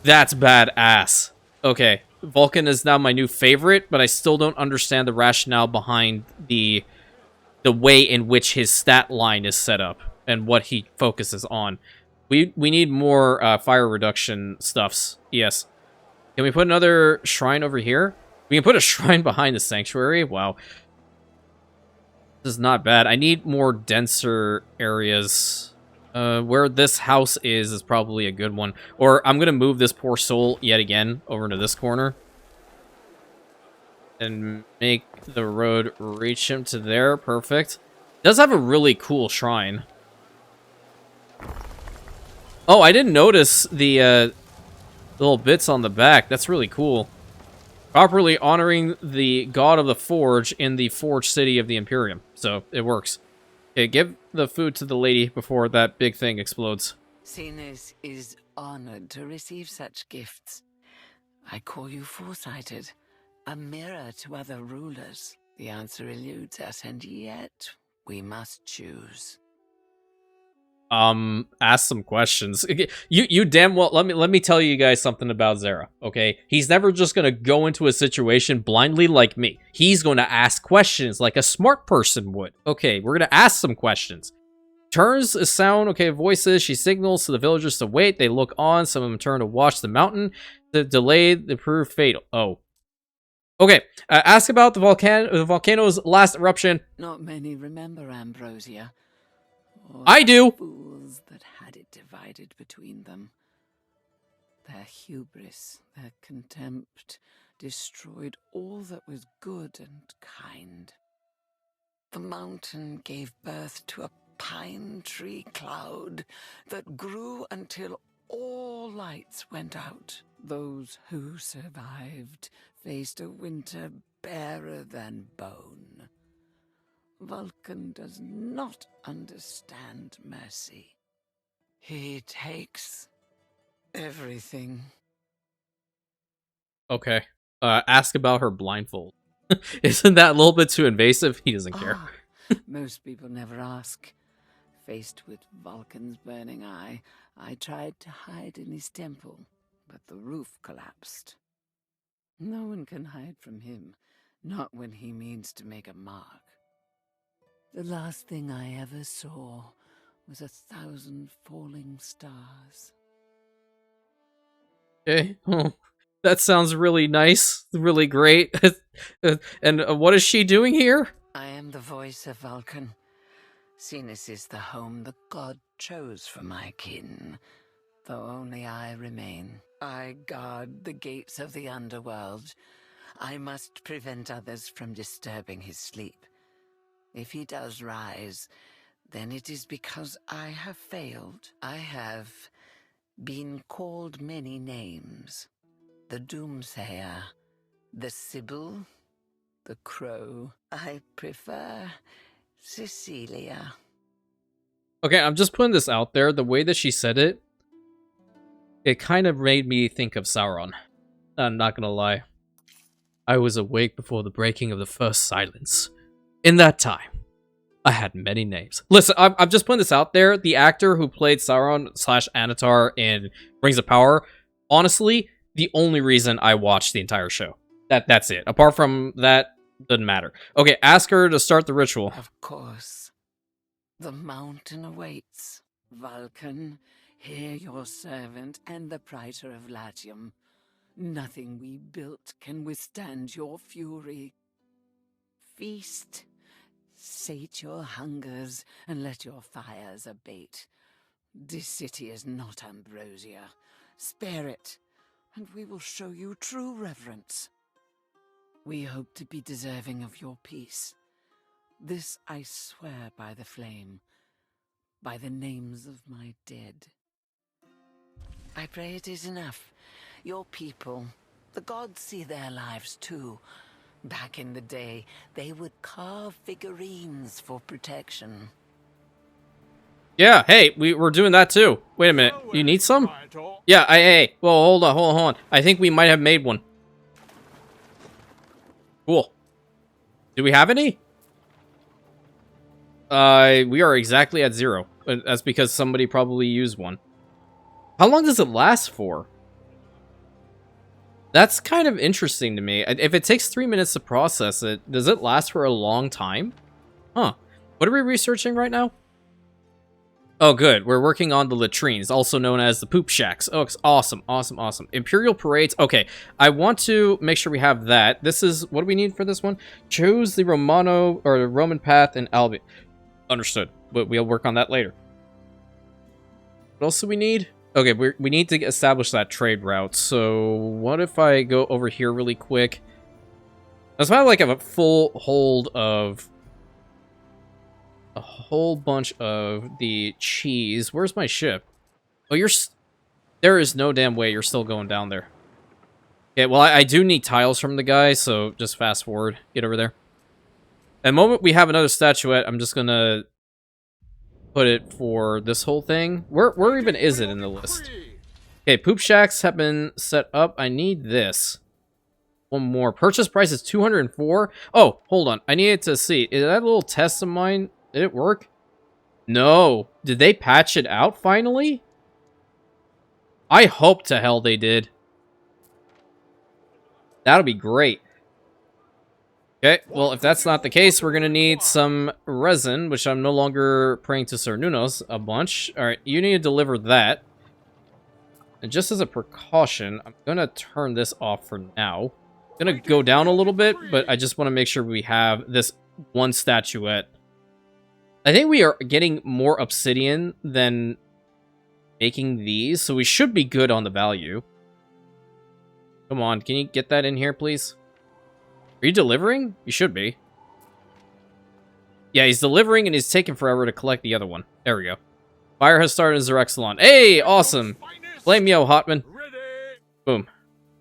That's badass. Okay, Vulcan is now my new favorite, but I still don't understand the rationale behind the way in which his stat line is set up and what he focuses on. We need more fire reduction stuffs. Yes. Can we put another shrine over here? We can put a shrine behind the sanctuary. Wow. This is not bad. I need more denser areas. Where this house is probably a good one. Or I'm going to move this poor soul yet again over into this corner. And make the road reach him to there. Perfect. Does have a really cool shrine. Oh, I didn't notice the little bits on the back. That's really cool. Properly honoring the god of the forge in the forge city of the Imperium. So, it works. Okay, give the food to the lady before that big thing explodes. Ceres is honored to receive such gifts. I call you foresighted, a mirror to other rulers. The answer eludes us, and yet we must choose. Ask some questions. You damn well, let me tell you guys something about Zera, okay? He's never just gonna go into a situation blindly like me. He's gonna ask questions like a smart person would. Okay, we're gonna ask some questions. Turns a sound, okay, voices, she signals to the villagers to wait. They look on, some of them turn to watch the mountain. The delay, the proof fatal. Oh. Okay, ask about the volcano's last eruption. Not many remember Ambrosia. I do. Fools that had it divided between them. Their hubris, their contempt, destroyed all that was good and kind. The mountain gave birth to a pine tree cloud that grew until all lights went out. Those who survived faced a winter barer than bone. Vulcan does not understand mercy. He takes everything. Okay. Ask about her blindfold. Isn't that a little bit too invasive? He doesn't care. Most people never ask. Faced with Vulcan's burning eye, I tried to hide in his temple, but the roof collapsed. No one can hide from him, not when he means to make a mark. The last thing I ever saw was 1,000 falling stars. Okay. Oh, that sounds really nice. Really great. And what is she doing here? I am the voice of Vulcan. Ceres is the home the god chose for my kin, though only I remain. I guard the gates of the underworld. I must prevent others from disturbing his sleep. If he does rise, then it is because I have failed. I have been called many names. The Doomsayer, the Sibyl, the Crow. I prefer Caecilia. Okay, I'm just putting this out there. The way that she said it, it kind of made me think of Sauron. I'm not gonna lie. I was awake before the breaking of the first silence. In that time, I had many names. Listen, I'm just putting this out there. The actor who played Sauron / Anatar in Rings of Power, honestly, the only reason I watched the entire show. That's it. Apart from that, doesn't matter. Okay, ask her to start the ritual. Of course. The mountain awaits. Vulcan, hear your servant and the Praetor of Latium. Nothing we built can withstand your fury. Feast, sate your hungers, and let your fires abate. This city is not Ambrosia. Spare it, and we will show you true reverence. We hope to be deserving of your peace. This I swear by the flame, by the names of my dead. I pray it is enough. Your people, the gods see their lives too. Back in the day, they would carve figurines for protection. Yeah, hey, we're doing that too. Wait a minute, you need some? Yeah, hey, well, hold on. I think we might have made one. Cool. Do we have any? We are exactly at 0. That's because somebody probably used one. How long does it last for? That's kind of interesting to me. If it takes 3 minutes to process it, does it last for a long time? Huh. What are we researching right now? Oh, good. We're working on the latrines, also known as the poop shacks. Oh, it's awesome. Imperial parades. Okay, I want to make sure we have that. This is... What do we need for this one? Choose the Romano or the Roman path in Albion. Understood. But we'll work on that later. What else do we need? Okay, we need to establish that trade route. So what if I go over here really quick? That's why I like have a full hold of a whole bunch of the cheese. Where's my ship? Oh, there is no damn way you're still going down there. Okay, well, I do need tiles from the guy, so just fast forward. Get over there. At the moment we have another statuette, I'm just gonna put it for this whole thing. Where even is it in the list? Okay, poop shacks have been set up. I need this. One more. Purchase price is 204. Oh, hold on. I needed to see. Is that a little test of mine? Did it work? No. Did they patch it out finally? I hope to hell they did. That'll be great. Okay, well, if that's not the case, we're going to need some resin, which I'm no longer praying to Sir Nunos a bunch. All right, you need to deliver that. And just as a precaution, I'm going to turn this off for now. I'm going to go down a little bit, but I just want to make sure we have this one statuette. I think we are getting more obsidian than making these, so we should be good on the value. Come on, can you get that in here, please? Are you delivering? You should be. Yeah, he's delivering, and he's taking forever to collect the other one. There we go. Fire has started in Zerexalon. Hey, awesome! Flame yo, Hotman. Boom.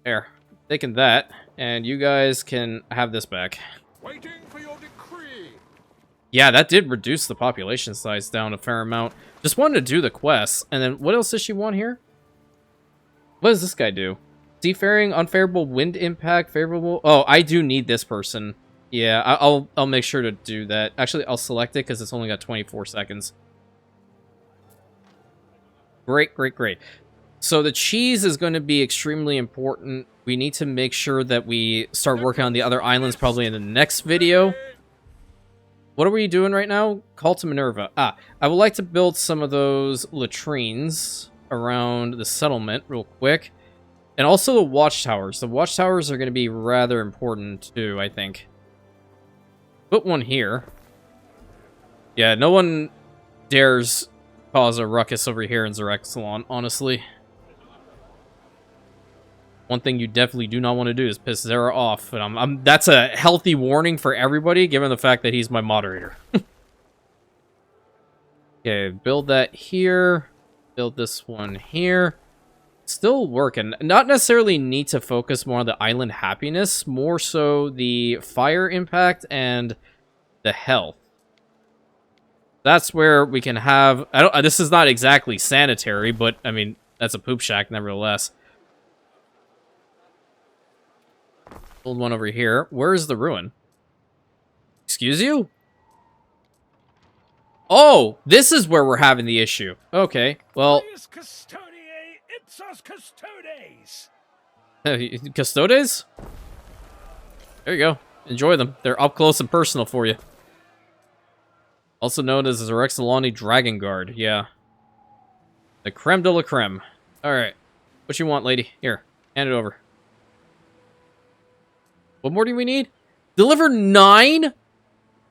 There. Taking that, and you guys can have this back. Waiting for your decree. Yeah, that did reduce the population size down a fair amount. Just wanted to do the quests, and then what else does she want here? What does this guy do? Seafaring, unfavorable wind impact, favorable... Oh, I do need this person. Yeah, I'll make sure to do that. Actually, I'll select it because it's only got 24 seconds. Great. So the cheese is going to be extremely important. We need to make sure that we start working on the other islands probably in the next video. What are we doing right now? Call to Minerva. I would like to build some of those latrines around the settlement real quick. And also the watchtowers. The watchtowers are going to be rather important too, I think. Put one here. Yeah, no one dares cause a ruckus over here in Zerexalon, honestly. One thing you definitely do not want to do is piss Zera off. And that's a healthy warning for everybody, given the fact that he's my moderator. Okay, build that here. Build this one here. Still working. Not necessarily need to focus more on the island happiness, more so the fire impact and the health. That's where we can have... this is not exactly sanitary, but, I mean, that's a poop shack nevertheless. Build one over here. Where is the ruin? Excuse you? Oh, this is where we're having the issue. Okay, well... Custodes? There you go. Enjoy them. They're up close and personal for you. Also known as the Rexalani Dragon Guard. Yeah. The creme de la creme. Alright. What you want, lady? Here. Hand it over. What more do we need? Deliver 9?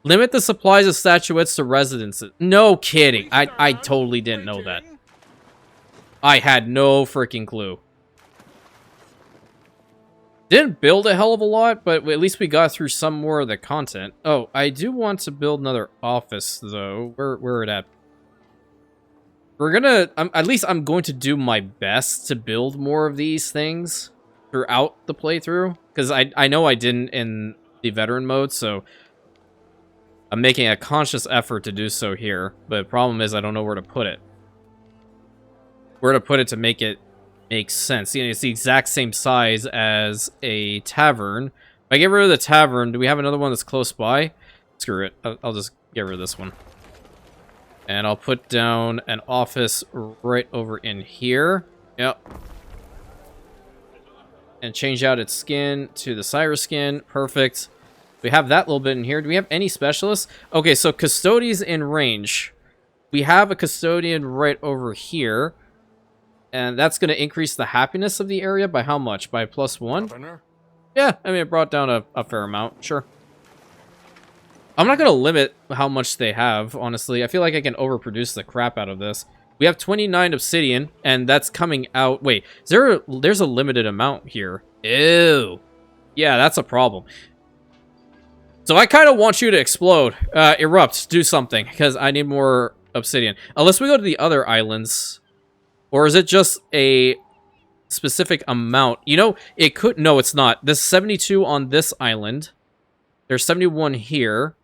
Limit the supplies of statuettes to residences. No kidding. I totally didn't know that. I had no freaking clue. Didn't build a hell of a lot, but at least we got through some more of the content. Oh, I do want to build another office, though. Where it at? We're gonna... at least I'm going to do my best to build more of these things throughout the playthrough. Because I know I didn't in the veteran mode, so... I'm making a conscious effort to do so here. But the problem is I don't know where to put it. Where to put it to make it make sense. You know, it's the exact same size as a tavern. If I get rid of the tavern, do we have another one that's close by? Screw it. I'll just get rid of this one. And I'll put down an office right over in here. Yep. And change out its skin to the Cyrus skin. Perfect. We have that little bit in here. Do we have any specialists? Okay, so custodians in range. We have a custodian right over here. And that's going to increase the happiness of the area by how much? By +1? Governor? Yeah, I mean, it brought down a fair amount. Sure. I'm not going to limit how much they have, honestly. I feel like I can overproduce the crap out of this. We have 29 Obsidian, and that's coming out... Wait, there's a limited amount here. Ew. Yeah, that's a problem. So I kind of want you to explode. Erupt. Do something, because I need more Obsidian. Unless we go to the other islands... Or is it just a specific amount? You know, it could... No, it's not. There's 72 on this island. There's 71 here.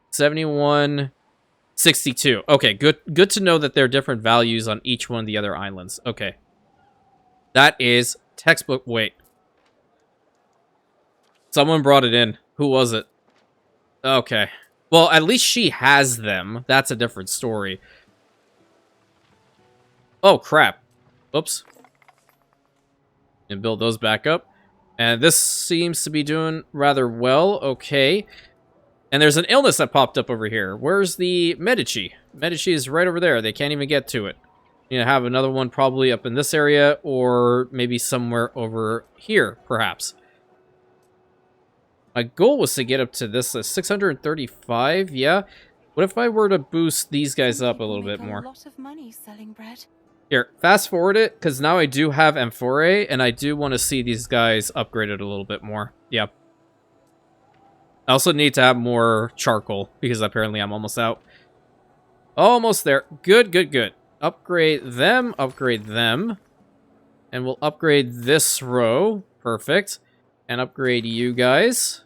71... 62. Okay, good to know that there are different values on each one of the other islands. Okay. That is textbook... Wait. Someone brought it in. Who was it? Okay. Well, at least she has them. That's a different story. Oh, crap. Oops. And build those back up. And this seems to be doing rather well. Okay. And there's an illness that popped up over here. Where's the Medici? Medici is right over there. They can't even get to it. You know, have another one probably up in this area, or maybe somewhere over here, perhaps. My goal was to get up to this 635, yeah. What if I were to boost these guys up a little bit more? A lot of money selling bread. Here, fast forward it, because now I do have Amphore, and I do want to see these guys upgraded a little bit more. Yeah. I also need to have more charcoal, because apparently I'm almost out. Almost there. Good, good, good. Upgrade them, and we'll upgrade this row. Perfect. And upgrade you guys.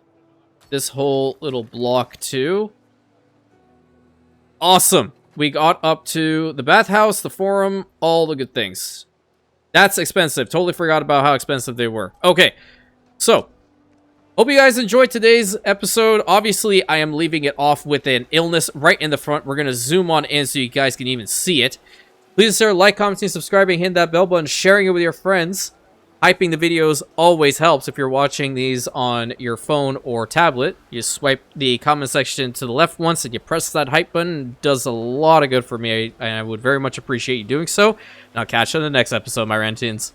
This whole little block, too. Awesome. We got up to the bathhouse, the forum, all the good things. That's expensive. Totally forgot about how expensive they were. Okay, so hope you guys enjoyed today's episode. Obviously, I am leaving it off with an illness right in the front. We're going to zoom on in so you guys can even see it. Please consider like, commenting, subscribing, hit that bell button, sharing it with your friends. Hyping the videos always helps if you're watching these on your phone or tablet. You swipe the comment section to the left once and you press that hype button. It does a lot of good for me, and I would very much appreciate you doing so. And I'll catch you in the next episode, my Rantians.